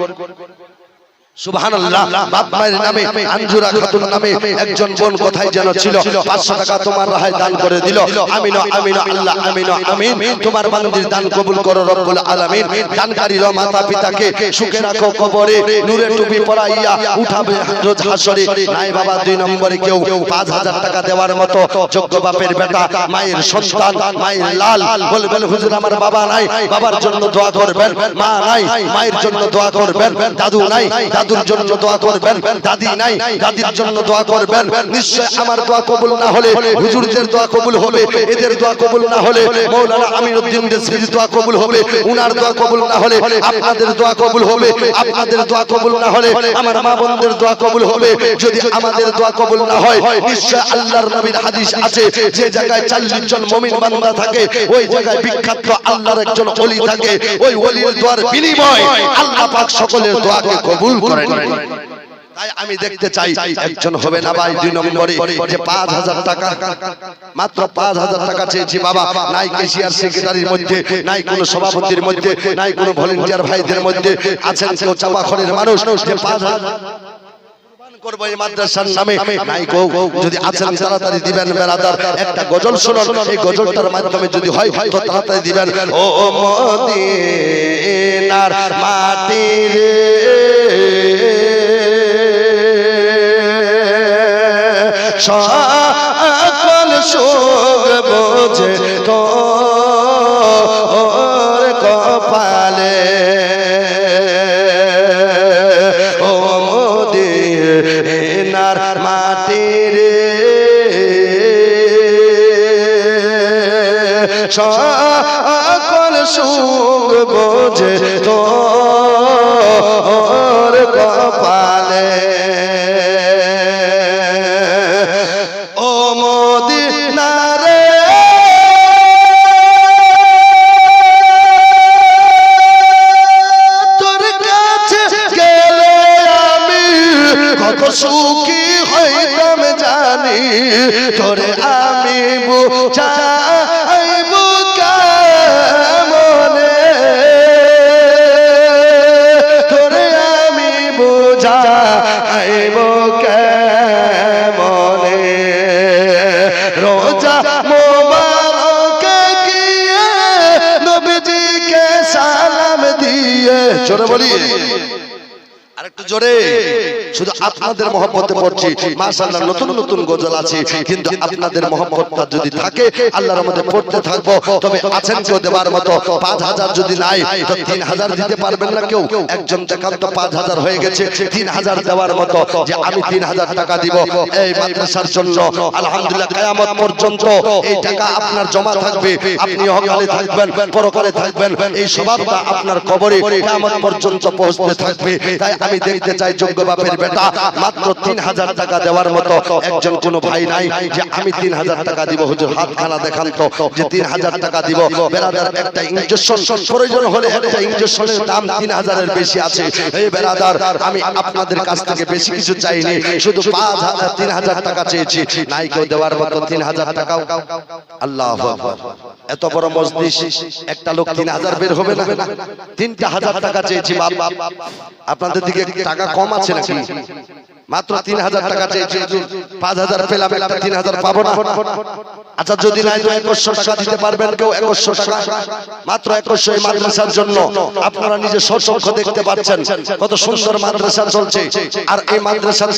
সুবহানাল্লাহ। বাপ মায়ের নামে আঞ্জুরা খাতুন নামে একজন বোন কোথায় যেন ছিল, 500 টাকা তোমার রাহে দান করে দিল। আমিন আমিন আল্লাহ আমিন আমিন। তোমার বান্দির দান কবুল করো রব্বুল আলামিন। দানকারীর মাতা পিতাকে সুখে রাখো, কবরে নূরে টুপি পরাইয়া উঠাবে রোজ হাসরে। নাই বাবা 2 নম্বরে কেউ 5,000 টাকা দেওয়ার মতো যোগ্য বাপের বেটা, মায়ের সন্তান, মায়ের লাল, বলবেন হুজুর আমার বাবা নাই, বাবার জন্য দোয়া করবেন। মা নাই, মায়ের জন্য দোয়া করবেন। দাদু নাই, দাদুর জন্য দোয়া করবেন। দাদি নাই, দাদির জন্য দোয়া করবেন। নিশ্চয় আমার দোয়া কবুল না হলে হুজুরদের দোয়া কবুল হবে, এদের দোয়া কবুল না হলে মাওলানা আমিরউদ্দিন রিজভীর দোয়া কবুল হবে, উনার দোয়া কবুল না হলে আপনাদের দোয়া কবুল হবে, আপনাদের দোয়া কবুল না হলে আমার মা বোনদের দোয়া কবুল হবে। যদি আমাদের দোয়া কবুল না হয়, নিশ্চয় আল্লাহর নবীর হাদিস আছে যে জায়গায় 40 জন মুমিন বান্দা থাকে ওই জায়গায় বিখ্যাত আল্লাহর একজন ওলি থাকে। ওই ওলির দোয়ার বিনিময় আল্লাহ পাক সকলের দোয়াকে কবুল করেন। তাই আমি দেখতে চাই একজন হবে না ভাই 2 নম্বরে যে 5,000 টাকা, মাত্র 5,000 টাকা চেয়েছি। বাবা নাই কেশিয়ার সেক্রেটারির মধ্যে, নাই কোনো সভাপতির মধ্যে, নাই কোনো ভলান্টিয়ার ভাইদের মধ্যে, আছেন কেউ চাপাখনের মানুষ যে 5,000 করবো এই মাদ্রাসার নামে? নাই গো, যদি আছেন তাড়াতাড়ি দিবেন। বেরাদার একটা গজল শুনুন, এই গজলটার মাধ্যমে যদি হয় তো তাড়াতাড়ি দিবেন। ও মদিনার মাটি রে, সকল সুখ বোঝে তোর কপালে, ও মদিনার মাটি রে, সকল সুখ বোঝে তোর কপালে। মদিনা রে তোর কাছে গেলে আমি কত সুখী হইতাম জানি তোরে আমি বুঝাইব কেমনে তোরে আমি বুঝাইব কেমনে রোজা মোবারকে গিয়ে নবীজিকে সালাম দিয়ে জোরে বলি আরেকটু জোরে শুধু আপনাদের মহব্বতে পড়ছি মাশাআল্লাহ নতুন নতুন গজল আছে কিন্তু আপনাদের মহব্বতটা যদি থাকে আল্লাহর মধ্যে পড়তে থাকবো তবে আছেন কেউ দেবার মতো 5000 যদি নাই তো 3000 দিতে পারবেন না কেউ একজন দেখান তো 5000 হয়ে গেছে 3000 দেওয়ার মতো যে আমি 3000 টাকা দিব এই মাদ্রাসার জন্য আলহামদুলিল্লাহ কিয়ামত পর্যন্ত এই টাকা আপনার জমা থাকবে আপনি ইহকালে থাকবেন পরকালে থাকবেন এই স্বভাবটা আপনার কবরে কিয়ামত পর্যন্ত পৌঁছতে থাকবে তাই আমি দেখতে চাই যোগ্য বাপের বেটা মাত্র 3000 টাকা দেওয়ার মতো একজন কোন ভাই নাই যে আমি 3000 টাকা দিব হুজুর হাতখানা দেখান তো যে 3000 টাকা দিব বেরাদার একটা ইনজেকশন প্রয়োজন হলে একটা ইনজেকশনের দাম 3000 এর বেশি আছে এই বেরাদার আমি আপনাদের কাছ থেকে বেশি কিছু চাইনি শুধু 3000 টাকা চেয়েছি নাই কেউ দেওয়ার মতো 3000 টাকাও আল্লাহু আকবার এত বড় মজলিস একটা লোক 3000 বের হবে না 3000 টাকা চেয়েছি বাবা আপনাদের দিকে টাকা কম আছে নাকি মাত্র 3000 টাকা চেয়েছি 5000 পেলাম একটা 3000 পাবো না আচ্ছা যদি নাই তো 2100 টাকা দিতে পারবেন কেউ 2100 টাকা মাত্র 2100 এই মাদ্রাসার জন্য আপনারা নিজে স্বচক্ষে দেখতে পাচ্ছেন কত সুন্দর মাদ্রাসা চলছে আর এই মাদ্রাসার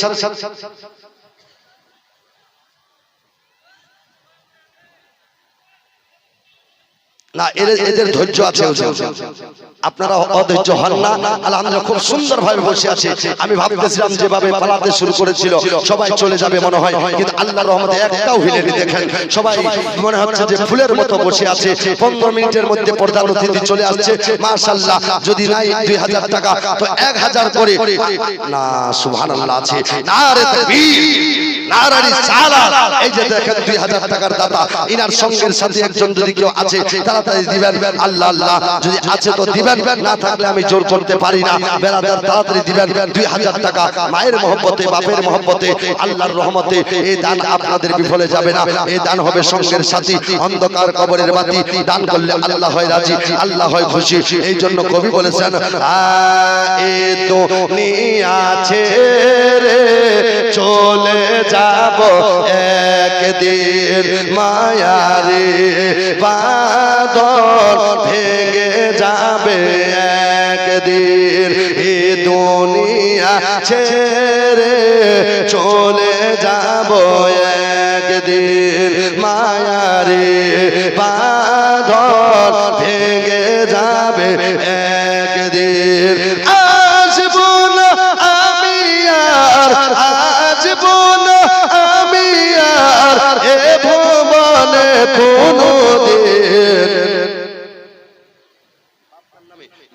না এদের ধৈর্য আছে আপনারা অধৈর্য হন না আলহামদুলিল্লাহ খুব সুন্দর ভাবে বসে আছে আমি ভাবতেছিলাম যেভাবে পালাতে শুরু করেছিল সবাই চলে যাবে মনে হয় কিন্তু আল্লাহর রহমতে একটাও হিলেনি দেখেন সবাই মনে হচ্ছে যে ফুলের মতো বসে আছে 15 মিনিটের মধ্যে প্রধান অতিথি চলে আসছে মাশাআল্লাহ যদি নাই 2000 টাকা তো 1000 করে না সুবহানাল্লাহ আছে নারে তাকবীর নারে রিসালাত এই যে দেখেন 2000 টাকার দাতা ইনার সঙ্গের সাথে একজন যদি কেউ আছে তাড়াতাড়ি দিবেন আল্লাহ আল্লাহ যদি আছে তো দিবেন না থাকলে আমি জোর করতে পারি না বেরাদার তাড়াতাড়ি দিবেন 2000 টাকা মায়ের মহব্বতে বাপের মহব্বতে আল্লাহর রহমতে এই দান আপনাদের বিফলে যাবে না এই দান হবে সঙ্গের সাথী অন্ধকার কবরের বাতি দান করলে আল্লাহ হয় রাজি আল্লাহ হয় খুশি এই জন্য কবি বলেছেন এ দুনিয়া ছেড়ে চলে যাব একদিন মায়ারে বাঁধন ভেঙে যাবে একদিন এই দুনিয়া ছেড়ে চলে যাব একদিন মায়ারে বাঁধন ভেঙে যাবে একদিন আসবো না আমি আর আসবো না আমি আর এ ভুবনে কোনদিন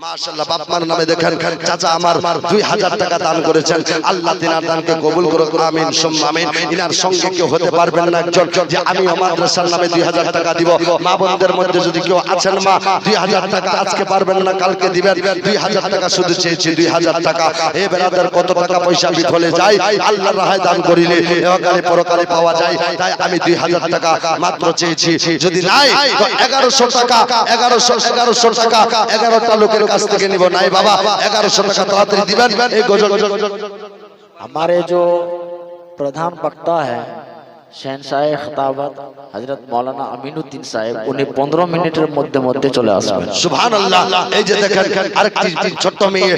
মাশাআল্লাহ বাপমার নামে দেখেন চাচা আমার 2000 টাকা দান করেছেন আল্লাহ তিনার দানকে কবুল করুন আমিন সুম্মা আমিন ইনার সঙ্গে কেউ হতে পারবেন না একজন যে আমি মাদ্রাসার নামে 2000 টাকা দিব মা বোনদের মধ্যে যদি কেউ আছেন মা 2000 টাকা আজকে পারবেন না কালকে দিবেন 2000 টাকা শুধু চেয়েছি 2000 টাকা এ বেরাদার কত টাকা পয়সা বিফলে যায় আল্লাহর রাহে দান করিলে ইহকালে পরকালে পাওয়া যায় তাই আমি 2000 টাকা মাত্র চেয়েছি যদি নাই তো 1100 টাকা 1100 টাকা 11টা লোকের কাছ থেকে নিব নাই বাবা 1100 টাকা তাড়াতাড়ি দিবেন এই গজল
हमारे जो प्रधान वक्ता है शहनशाह खिताबत हजरत मौलाना अमीनुद्दीन साहेब उन्हें 15 मिनिटेर मध्य चले आसবেন
সুবহানাল্লাহ এই যে দেখেন আরেকটি ছোট্ট মেয়ে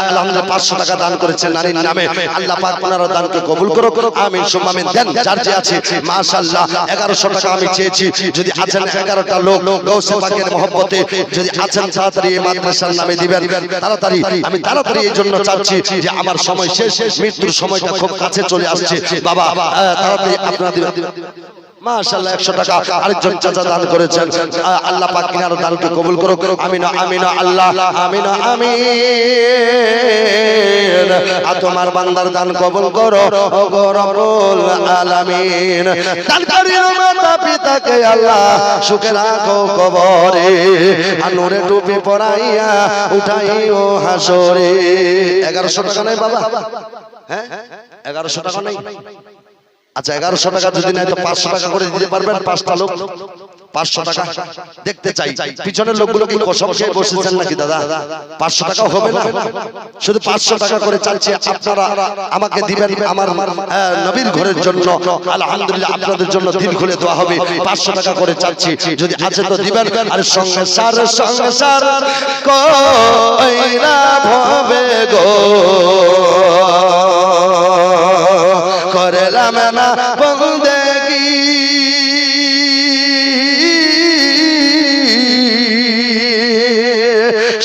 আলহামদুলিল্লাহ 500 টাকা দান করেছেন নারীর নামে আল্লাহ পাক ওনার দানকে কবুল করুক আমিন সুম্মা আমিন দেন যার যে আছে মাশাআল্লাহ 1100 টাকা আমি চেয়েছি যদি আছেন 11টা লোক গৌসে পাকের মহব্বতে যদি আছেন তাড়াতাড়ি এই মাদ্রাসার নামে দিবেন তাড়াতাড়ি আমি তাড়াতাড়ি এই জন্য চাচ্ছি যে আমার সময় শেষ মৃত্যুর সময়টা খুব কাছে চলে আসছে বাবা তাড়াতাড়ি আপনারা দিবেন মাশাআল্লাহ 100 টাকা আরেকজন চাচা দান করেছেন আল্লাহ পাক কিনার দানকে কবুল করুক আমিন আমিন আল্লাহ আমিন আমিন আর তোমার বান্দার দান কবুল করো ও গো রব্বুল আলামিন দানকারীর মাতা পিতাকে আল্লাহ সুখে রাখো কবরে আর নূরে টুপি পরাইয়া উঠাইও হাসরে 1100 টাকা নাই বাবা হ্যাঁ 1100 টাকা নাই আচ্ছা 1100 টাকা যদি নাই তো 500 টাকা করে দিতে পারবেন পাঁচটা লোক 500 টাকা দেখতে চাই পিছনের লোকগুলো কি কসম খেয়ে বসেছেন নাকি দাদা 500 টাকা হবে না শুধু 500 টাকা করে চাইছি আপনারা আমাকে দিবেন আমার নবীর ঘরের জন্য আলহামদুলিল্লাহ আপনাদের জন্য দিল খুলে দেওয়া হবে 500 টাকা করে চাচ্ছি যদি আছে তো দিবেন আর সংসার কইরা ভবে গো করলাম না বন্দেগী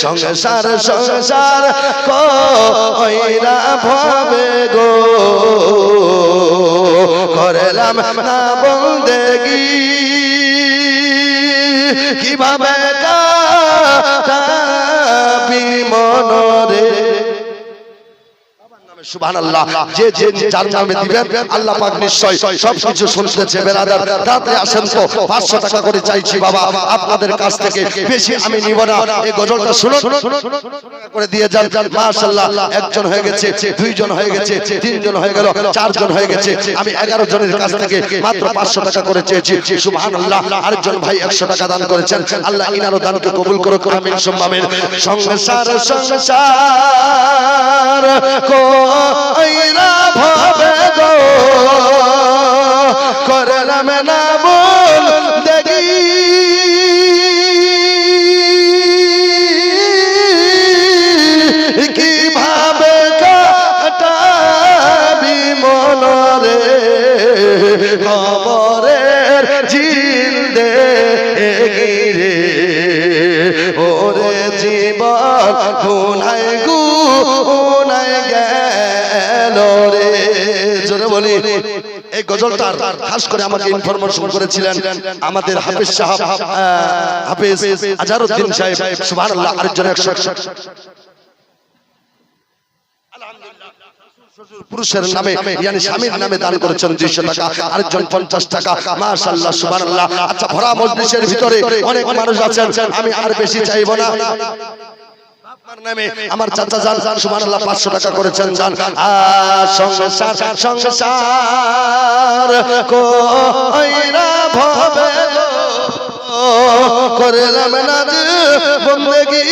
সংসার কইরা ভবে গো করলাম না বন্দেগী কিভাবে কাটাবি মনরে সুবহানাল্লাহ যে যে যার নামে দিবেন আল্লাহ পাক নিশ্চয় সবকিছু শুনতেছে বেরাদার তাড়াতাড়ি আসেন তো 500 টাকা করে চাইছি বাবা আপনাদের কাছ থেকে বেশি আমি নিব না এই গজলটা শুনুন করে দিয়ে যান মাশাআল্লাহ একজন হয়ে গেছে দুইজন হয়ে গেছে তিনজন হয়ে গেল চারজন হয়ে গেছে আমি 11 জনের কাছ থেকে মাত্র 500 টাকা করে চেয়েছি সুবহানাল্লাহ আরেকজন ভাই 100 টাকা দান করেছেন আল্লাহ ইনারও দানকে কবুল করুক আমিন সুম্মা আমিন সংসার কইরা ভবে গো করলাম না বন্দেগী কিভাবে কাটাবি মনরে কবরের জিন্দেগী রে ওরে জীবন গুনায় গুনায় গেল রে জোরে বলি এই গজলটা খাস করে আমাকে ইনফরমেশন করেছিলেন আমাদের হাফেজ সাহেব হাফেজ আজহারউদ্দিন সাহেব সুবহানাল্লাহ আরেকজন 100 পুরুষের নামে yani স্বামীর নামে দান করেছেন 200 টাকা আরেকজন 50 টাকা মাশাআল্লাহ সুবহানাল্লাহ আচ্ছা ভরা মজলিসের ভিতরে অনেক মানুষ আছেন আমি আর বেশি চাইবো না আপনার নামে আমার চাচা জান সুবহানাল্লাহ 500 টাকা করেছেন জান সংসার কইরা ভবে গো করলাম না বন্দেগী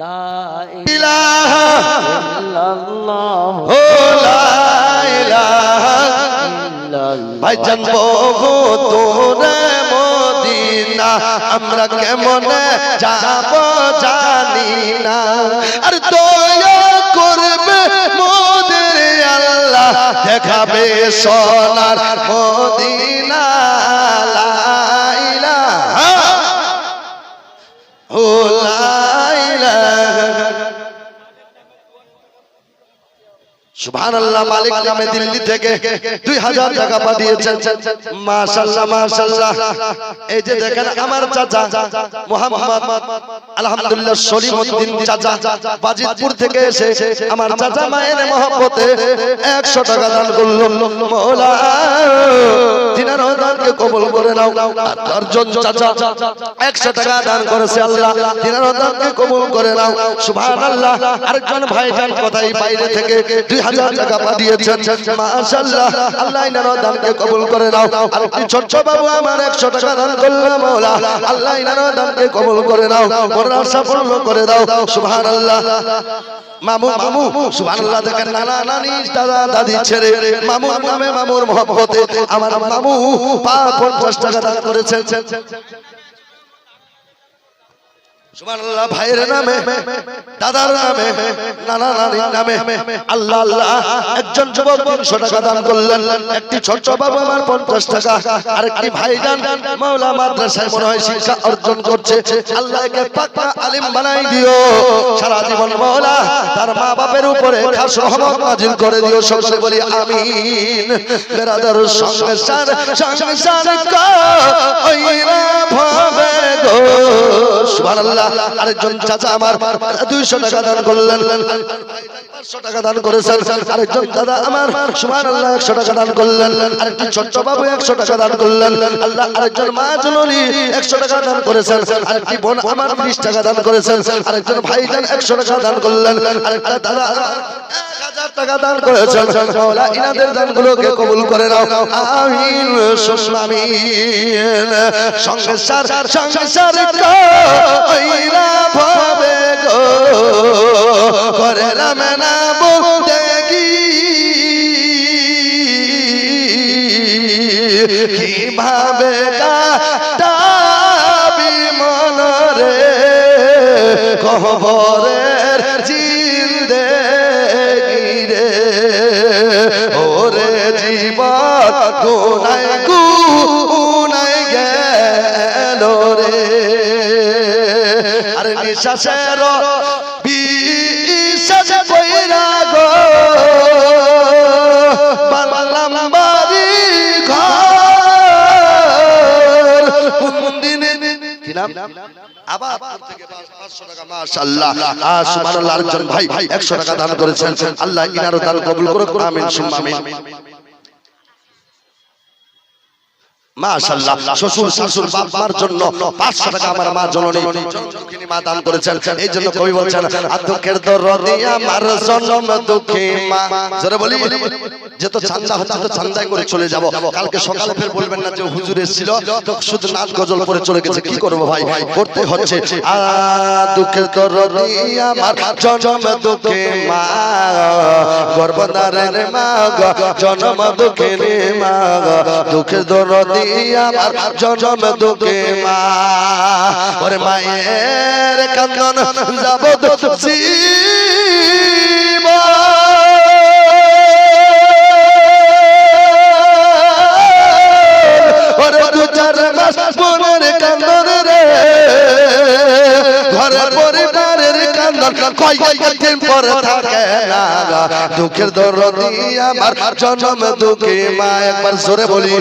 لا
ইলাহা
إله إلا الله
ও লা ইলাহা ভাই জানবো তোরে মদিনা আমরা কেমনে যাব জানি না আর দয়া করবে মোদের আল্লাহ দেখাবে সোনার মদিনা লা ইলাহা ও লা ইলাহা সুবহানাল্লাহ মালিক নামে দিল্লি থেকে 2000 টাকা পাঠিয়েছেন মাশাআল্লাহ মাশাআল্লাহ এই যে দেখেন আমার চাচা মোহাম্মদ আলহামদুলিল্লাহ সলিমউদ্দিন চাচা বাজিতপুর থেকে এসে আমার চাচা মায়ের মহব্বতে 100 টাকা দান করলেন মওলা তিনার দানকে কবুল করে নাও দর্জন চাচা 100 টাকা দান করেছে আল্লাহ তিনার দানকে কবুল করে নাও সুবহানাল্লাহ আরেকজন ভাইজান কোথায় বাইরে থেকে 2000 টাকা পাঠিয়েছেন মাশাআল্লাহ আল্লাহ ইনার দানকে কবুল করে নাও আরেকটি ছোট বাবু আমার 100 টাকা দান করলেন মওলা আল্লাহ ইনার দানকে কবুল করে নাও মনের আশা পূর্ণ করে দাও সুবহানাল্লাহ মামু মামু সুবহানাল্লাহ দেখেন নানা নানি দাদা দাদি ছেড়ে মামু নামে মামুর মহব্বতে আমার মামু 50 টাকা দান করেছেন সুবহানাল্লাহ ভাইয়ের নামে দাদার নামে নানা নানির নামে আল্লাহ আল্লাহ একজন যুবক 300 টাকা দান করলেন একটি ছোট বাবু আমার 50 টাকা আরেকটি ভাইজান মাওলা মাদ্রাসায় মনে হয় শিক্ষা অর্জন করছে আল্লাহকে পাক্কা আলেম বানাই দিও সারা জীবন মাওলা তার মা বাবার উপরে খাস রহমত নাজিল করে দিও সকলে বলি আমিন বেরাদার সংসার সংসার কো ওইরা ভাবে গো সুবহানাল্লাহ আরেকজন চাচা আমার 200 টাকা দান করলেন 500 টাকা দান করেছেন আরেকজন দাদা আমার সুবহানাল্লাহ 100 টাকা দান করলেন আরেকটি ছোট বাবু 100 টাকা দান করলেন আল্লাহ আরেকজন মা জননী 100 টাকা দান করেছেন আরেকটি বোন আমার 20 টাকা দান করেছেন আরেকজন ভাইজান 100 টাকা দান করলেন আরেকটা দাদা 1000 টাকা দান করেছেন মাওলা ইনাদের দানগুলোকে কবুল করে নাও আমিন সুম্মা আমিন সংসার সংসার কো ওইরা ভাবে গো করে রামে না বলতেগি কিভাবে কাটাবি মনরে কবরের জিন্দেগি রে ওরে জীবন গুনায় গুনায় গেল রে আর নিঃশ্বাসের বিশ্বাস কইরা গো বাংলাম বাড়ি ঘর কোন দিনে কি নাম আবার থেকে 500 টাকা মাশাআল্লাহ সুবহানাল্লাহ আরেকজন ভাই 100 টাকা দান করেছেন আল্লাহ ইনারও দান কবুল করুক আমিন সুম্মা আমিন মাশাআল্লাহ শ্বশুর শাশুড় বাবার জন্য 500 টাকা আমার মা জননী জননী মা দান করেছেন এই জন্য কবি বলছেন দুঃখের দরদি আমার জনম দুঃখী মা জোরে বলি যে তো চান্দা হচ্ছে তো চান্দাই করে চলে যাব কালকে সকালে ফের বলবেন না যে হুজুর এসেছিল তো শুধু নাচ গজল করে চলে গেছে কি করব ভাই করতে হচ্ছে দুঃখের দরদি আমার জনম দুঃখী মা গর্ভধারণ মা জনম দুঃখী মা দুঃখের দরদি আমার জনম দুঃখী মা ওরে মায়ের কান্দন যাব জীব ওরে 2-4 মাস বোনের কান্দন রে ঘরের পরিবারের কান্দন কয়েকদিন পর থাকে না দুঃখের দরদি আমার জনম দুঃখী মা একবার জোরে বলি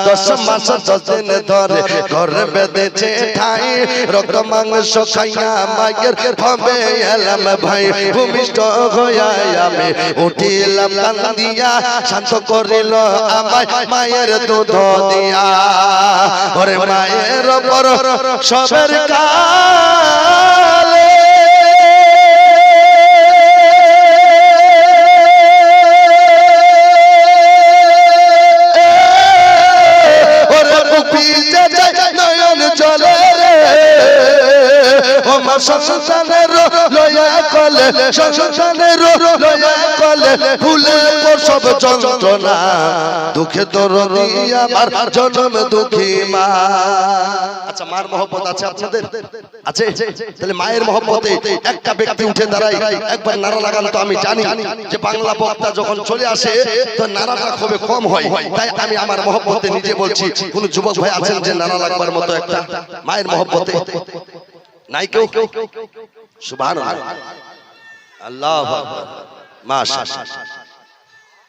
10 মাস 10 দিন ধরে ঘরে বেঁধেছে ঠাই রক্ত মাংস খাইয়া মায়ের হবে এলাম ভাই ভূমিষ্ঠ হইয়া আমি উঠিলাম কান্দিয়া শান্ত করিল আমায় মায়ের দুধ দিয়া ওরে মায়ের পর সবের কালে নয়ন চলে রে ও মা সন্তানের লয়া কলে সন্তানের লয়া কলে ভুলে প্রসব যন্ত্রণা দুঃখে দরদি আমার জনম দুঃখী মা। আচ্ছা মার মহব্বত আছে আপনাদের? আছে? তাহলে মায়ের মহব্বতে একটা ব্যক্তি উঠে দাঁড়ায়, একবার নারা লাগান তো। আমি জানি যে বাংলা বক্তা যখন চলে আসে তো নারাটা খুবই কম হয়, তাই আমি আমার মহব্বতে নিজে বলছি। কোন যুবক ভাই আছেন যে নারা লাগবার মতো একটা মায়ের মহব্বতে? নাই কেউ? সুবহানাল্লাহ, আল্লাহু আকবার, মাশাআল্লাহ,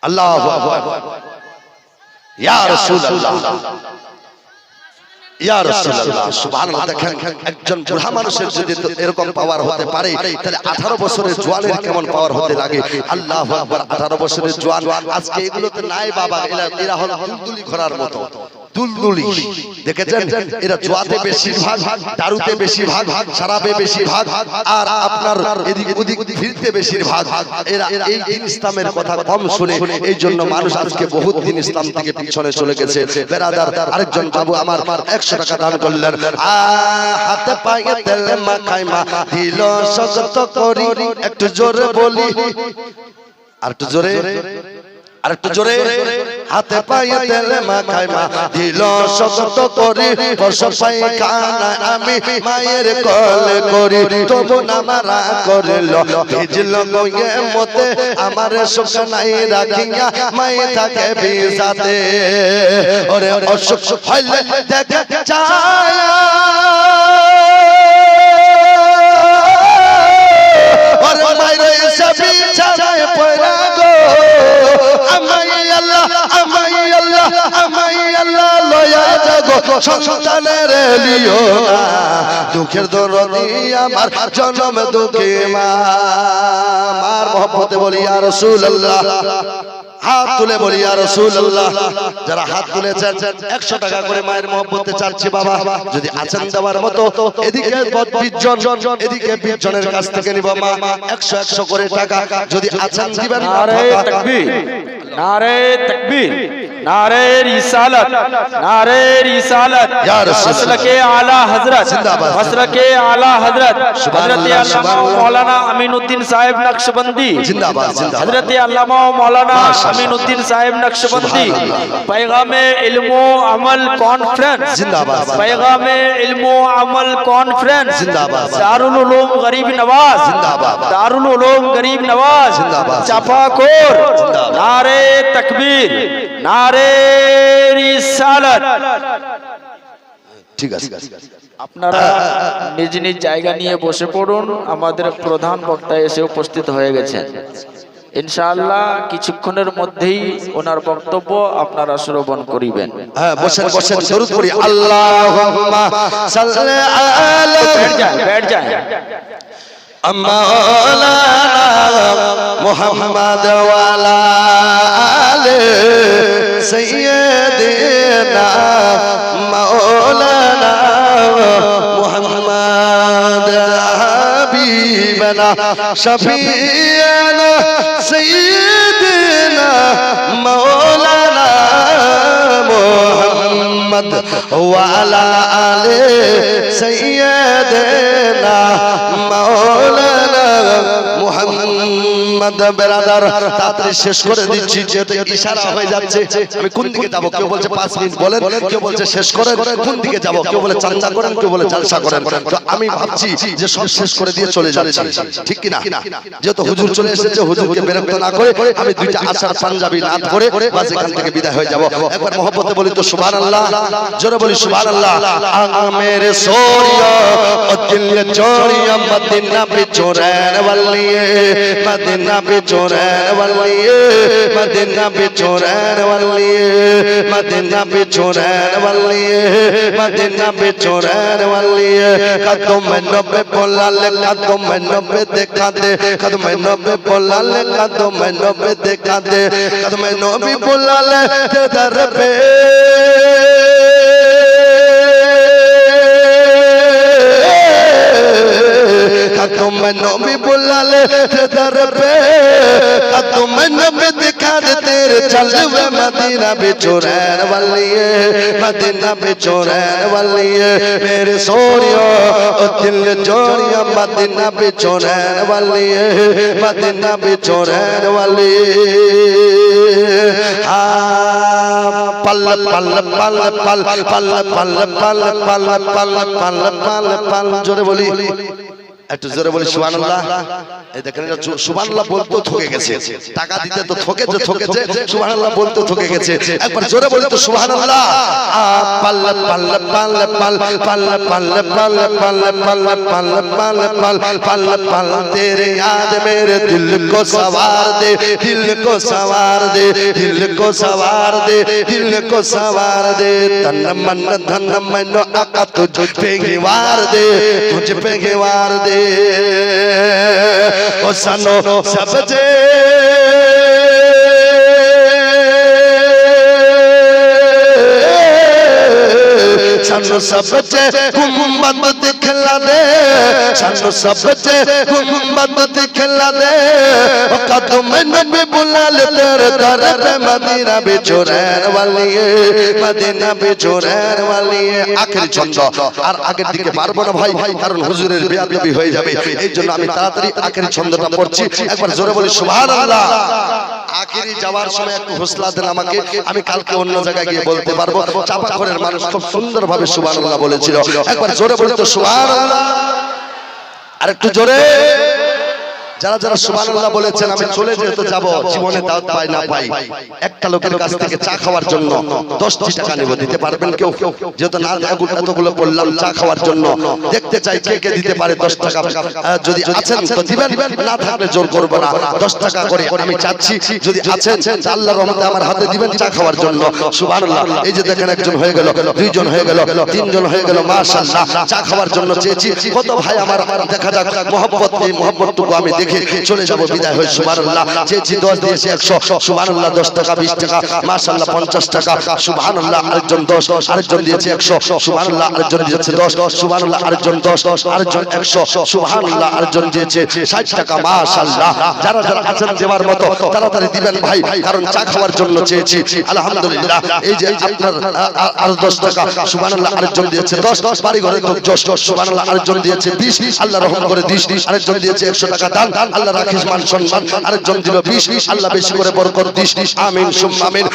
আল্লাহু আকবার, ইয়া রাসূলুল্লাহ, ইয়া রাসূলুল্লাহ। সুবহানাল্লাহ। দেখেন একজন বুড়া মানুষের যদি এরকম পাওয়ার হতে পারে তাহলে 18 বছরের জওয়ানের কেমন পাওয়ার হতে লাগে। আল্লাহু আকবার। 18 বছরের জওয়ান আজকে এগুলোতে নাই বাবা, এরা হলো দুলদুলি ঘোড়ার মতো। দুলদুলি দেখেছেন? এরা জুয়াতে বেশিরভাগ, দারুতে বেশিরভাগ, শরাবে বেশিরভাগ, আর আপনার এদিক ওদিক ফিরতে বেশিরভাগ। এরা এই দিন ইসলামের কথা কম শুনে, এই জন্য মানুষ আজকে বহুত দিন ইসলাম থেকে পিছনে চলে গেছে। বেরাদার আরেকজন বাবু আমার 100 টাকা দান করলেন। হাতে পায়ে তেল মাখাই মা দিল সজত করি, একটু জোরে বলি, আর একটু জোরে, আর একটু জোরে। হাতে পায়ে তেল মাখাই মা দিল সজত করি, প্রসব পায়খানা আমি মায়ের কোলে করি, তবু না মারা করিল ভিজল গয়ে মতে আমার সুখ নাই রাখিয়া মায়ে থাকে বিজাতে। ওরে অসুখ হইলে দেখে চায় ওরে মায়ের এসে বিছানায় পড়া গো, আমাই আল্লাহ, আমাই আল্লাহ, আমাই আল্লাহ লয়া জাগো সন্তানের লিও না, দুঃখের দরদি আমার জনম দুঃখী মা। মার মহব্বতে বলি ইয়া রাসূলুল্লাহ, হাত তুলে বলি ইয়া রাসূলুল্লাহ। যারা হাত তুলেছেন 100 টাকা করে মায়ের মহব্বতে চাচ্ছি বাবা, যদি আছেন দেওয়ার মতো। এদিকে 20 জন, এদিকে 20 জনের কাছ থেকে নিব মা 100 করে টাকা, যদি আছেন দিবেন।
নারে তাকবীর, নারে তাকবীর, নারে রিসালাত, নারে রিসালাত, মাসলাকে আলা হযরত, মাসলাকে আলা হযরত হযরত আল্লামা মাওলানা আমিনউদ্দিন সাহেব নকশবন্দি
জিন্দাবাদ, জিন্দাবাদ।
হযরত আল্লামা মাওলানা আমিনউদ্দিন সাহেব নকশবন্দি पैगामे इल्म व अमल कॉन्फ्रेंस
जिंदाबाद,
पैगामे इल्म व अमल कॉन्फ्रेंस
जिंदाबाद,
दारुल उलूम गरीब नवाज
जिंदाबाद,
दारुल उलूम गरीब नवाज
जिंदाबाद,
चापाकोर,
जिंदाबाद।
नारे तकबीर, नारे रिसालत।
ঠিক আছে,
আপনারা নিজ নিজ জায়গা নিয়ে বসে পড়ুন। আমাদের প্রধান বক্তা এসে উপস্থিত হয়ে গেছেন। ইনশাআল্লাহ কিছুক্ষণের মধ্যেই ওনার বক্তব্য আপনারা শ্রবণ করিবেন।
হ্যাঁ বসেন, বসেন, দরুদ পড়ি। আল্লাহুম্মা সাল্লি আলা,
बैठ जाए, बैठ जाए।
মাওলানা মুহাম্মদ ওয়া আলা আলি সাইয়্যিদিনা মাওলানা মুহাম্মদ হাবিবানা শফিয়ানা সাইয়্যিদিনা মাওলানা মুহাম্মদ ওয়া আলা আলি সাইয়্যিদিনা মাওলানা মুহাম্মদ। বেরাদার তাড়াতাড়ি শেষ করে দিচ্ছি, যেহেতু ইশারা হয়ে যাচ্ছে। আমি কোন দিকে যাব? কেউ বলছে 5 মিনিট বলেন, কেউ বলছে শেষ করেন। কোন দিকে যাব? কেউ বলে চান্দা করেন, কেউ বলে জালসা করেন। তো আমি ভাবছি যে সব শেষ করে দিয়ে চলে যাচ্ছি, ঠিক কি না? যেহেতু হুজুর চলে এসেছে, হুজুরকে বিরক্ত না করে আমি দুইটা আশার পাঞ্জাবি নাত করে বাস এখান থেকে বিদায় হয়ে যাব। একবার মহব্বতে বলি তো সুবহানাল্লাহ, জোরে বলি সুবহানাল্লাহ। মেরে সোরিয়া ও দিল চোরিয়া মদিনা বিচোরেন वालिए मदीना बिचोरन वालिए मदीना बिचोरन वालिए मदीना बिचोरन वालिए मदीना बिचोरन वालिए कदम नबे बोला ले कदम नबे देखा दे कदम नबे बोला ले कदम नबे देखा दे कदम नबी बोला ले दर पे तुम नबी बुला ले दर पे तुम नबी दिखा देते तेरे चलवे मदीना बिचो रहन वाली है मदीना बिचो रहन वाली है मेरे सोनियो ओ दिल जोड़िया मदीना बिचो रहन वाली है मदीना बिचो रहन वाली पल पल पल पल पल पल पल पल पल पल पल पल जोरे बोली একটু জোরে বলি সুবহানাল্লাহ এই দেখেন সুবহানাল্লাহ বলতে থকে গেছে টাকা দিতে তো ঠকেছে সুবহানাল্লাহ বলতে থকে গেছে একবার জোরে বলি তো সুবহানাল্লাহ পাল পাল পাল পাল পাল পাল পাল পাল পাল পাল পাল পাল পাল পাল तेरे याद मेरे दिल को सवार दे दिल को सवार दे दिल को सवार दे दिल को सवार दे तन मन धन मन आका तुझ पे वार दे तुझ पे वार दे ओ सनो सबजे सनो सबजे गुम्बद दिखला दे सनो सबजे गुम्बद दिखला दे ओ कदम नबी बुला ले तेरे दर पे मदीना बिचो रहन वाली है मदीना बिचो रहन वाली है आखिरी ছন্দ আর আগের দিকে পারবো না ভাই কারণ হুজুরের বেয়াদবি হয়ে যাবে এইজন্য আমি তাড়াতাড়ি আখেরি ছন্দটা পড়ছি একবার জোরে বলি সুবহানাল্লাহ আখেরি যাওয়ার সময় একটু হোসলা দেন আমাকে আমি কালকে অন্য জায়গায় গিয়ে বলতে পারবো চাপাখরের মানুষ খুব সুন্দরভাবে সুবহানাল্লাহ বলেছিল একবার জোরে বলি তো সুবহানাল্লাহ আর একটু জোরে যারা যারা সুবহানাল্লাহ বলেছেন আমি চলে যেতে যাব জীবনে দাওয়াত পাই না পাই একটা লোকের কাছ থেকে চা খাওয়ার জন্য 10টি টাকা নেব দিতে পারবেন কেউ যেহেতু না এতগুলো বললাম চা খাওয়ার জন্য দেখতে চাই কে কে দিতে পারে 10 টাকা যদি আছেন তো দিবেন না থাকলে জোর করব না 10 টাকা করে আমি চাচ্ছি যদি আছেন আল্লাহর রহমতে আমার হাতে দিবেন চা খাওয়ার জন্য সুবহানাল্লাহ এই যে দেখেন একজন হয়ে গেল দুইজন হয়ে গেল তিনজন হয়ে গেল মাশাআল্লাহ চা খাওয়ার জন্য চেয়েছি কত ভাই আমার দেখা যাক মহব্বত এই মহব্বতটুকু আমি দেখে চলে যাব বিদায় হই সুবহানাল্লাহ চেয়েছি 10 দিয়েছি 100 সুবহানাল্লাহ 10 টাকা 20 টাকা মাশাআল্লাহ 50 টাকা সুবহানাল্লাহ আরেকজন 10 আরেকজন দিয়েছে 100 সুবহানাল্লাহ আরেকজন দিয়েছে 10 সুবহানাল্লাহ আরেকজন 10 আরেকজন 100 সুবহানাল্লাহ আরেকজন দিয়েছে 60 টাকা মাশাআল্লাহ যারা যারা আছেন দেওয়ার মতো তাড়াতাড়ি দিবেন ভাই কারণ চা খাওয়ার জন্য চেয়েছি আলহামদুলিল্লাহ এই যে আপনার আর 10 টাকা সুবহানাল্লাহ আরেকজন দিয়েছে 10 বাড়ি ঘরে তো 10 সুবহানাল্লাহ আরেকজন দিয়েছে 20 আল্লাহ রহম করে 20 আরেকজন দিয়েছে 100 টাকা দান আল্লাহ রাখিস মান সম্মান আরেকজন দিল 20 আল্লাহ বেশি করে বরকত দিস আমিন সুম্মা আমিন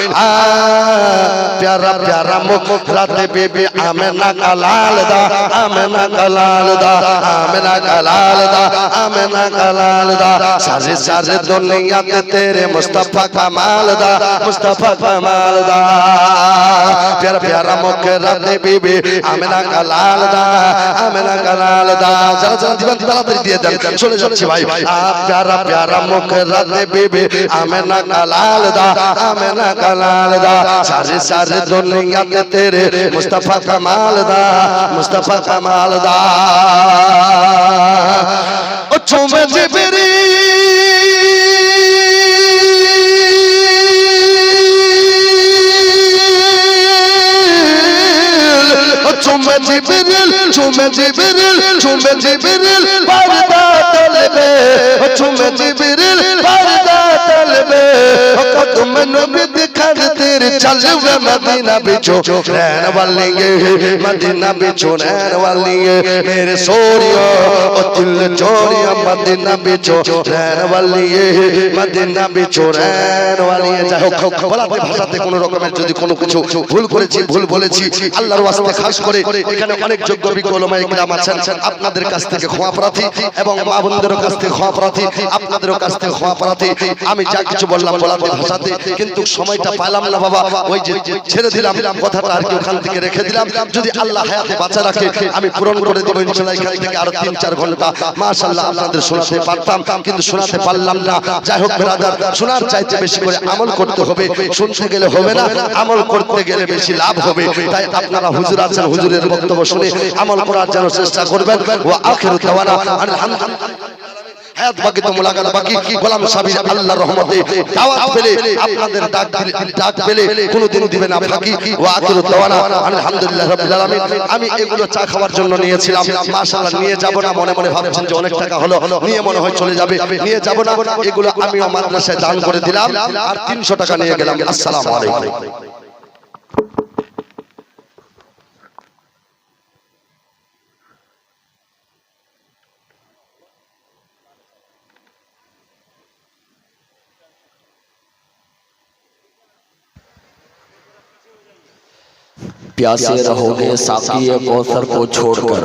প্যারা প্যারা মুখ রাতে বেবি আমেনা কালাল দা আমেনা কালাল দা আমেনা কালাল দা আমেনা কালাল দা সাজে সাজে দুনিয়াতে তেরে মুস্তাফা কামাল দা মুস্তাফা কামাল দা প্যারা প্যারা মুখ রাতে বেবি আমেনা কালাল দা আমেনা কালাল দা যারা যারা দিবেন তাড়াতাড়ি দিয়ে দেন চলে যাচ্ছি ভাই प्यारा प्यारा मुख राते बेबे आमेना कलाल दा आमेना कलाल दा सारे सारे दुनिया के तेरे मुस्तफा कमाल दा मुस्तफा कमाल दा ओ चुमे जिबरी चुमे जिबरिल चुमे जिबरिल चुमे जिबरिल पर्दा तलबे चुमे जिबरिल पर्दा तलबे कदम नबी दिखा तेरे चलवे मदीना बिचो रहन वाली है मदीना बिचो रहन वाली है मेरे सोरियो ओ दिल जोड़िया मदीना बिचो रहन वाली है मदीना बिचो रहन वाली है যাই হোক বলাতে ভাষাতে কোনো রকমের যদি কোনো কিছু ভুল করেছি ভুল বলেছি আল্লাহর ওয়াস্তে খাস করে এখানে অনেক যোগ্য বিজ্ঞ ওলামায়ে কিরাম আছেন আপনাদের কাছ থেকে ক্ষমা প্রার্থী এবং মা বোনদের কাছ থেকে ক্ষমা প্রার্থী আপনাদের কাছ থেকে ক্ষমা প্রার্থী আমি যা কিছু বললাম বলাতে ভাষাতে কিন্তু সময়টা পাইলাম না বাবা ওই যে ছেড়ে দিলাম কথাটা আর কি ওখান থেকে রেখে দিলাম যদি আল্লাহ হায়াতে বাঁচা রাখে আমি পূরণ করে দেব ইনশাআল্লাহ এখান থেকে আরো 3-4 ঘন্টা মাশাআল্লাহ আপনাদের শোনাতে পারতাম কিন্তু শোনাতে পারলাম না যাই হোক ব্রাদার শোনার চাইতে বেশি করে আমল করতে হবে শুনতে গেলে হবে না আমল করতে গেলে বেশি লাভ হবে তাই আপনারা হুজুর আছেন হুজুরের বক্তব্য শুনে আমল করার জন্য চেষ্টা করবেন ওয়া আখিরু দাওয়ানা আলহামদুলিল্লাহ হায়াত বাকি তো মুলাকাত বাকি গোলাম সাবির আল্লাহর রহমতে দাওয়াত পেলে আপনাদের ডাক পেলে কোনোদিন দিবে না ফাঁকি ওয়া আখিরু দাওয়ানা আলহামদুলিল্লাহ রাব্বিল আলামিন। আমি এগুলো চা খাওয়ার জন্য নিয়েছিলাম, মাশাআল্লাহ নিয়ে যাব না মনে মনে ভাবছেন যে অনেক টাকা হলো, নিয়ে মনে হয় চলে যাবে, নিয়ে যাব না। এগুলো আমিও মাদ্রাসায় দান করে দিলাম আর 300 টাকা নিয়ে গেলাম। আসসালামু আলাইকুম।
प्यासे रहोगे साकी कौसर को छोड़कर,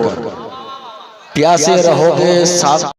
प्यासे रहोगे साकी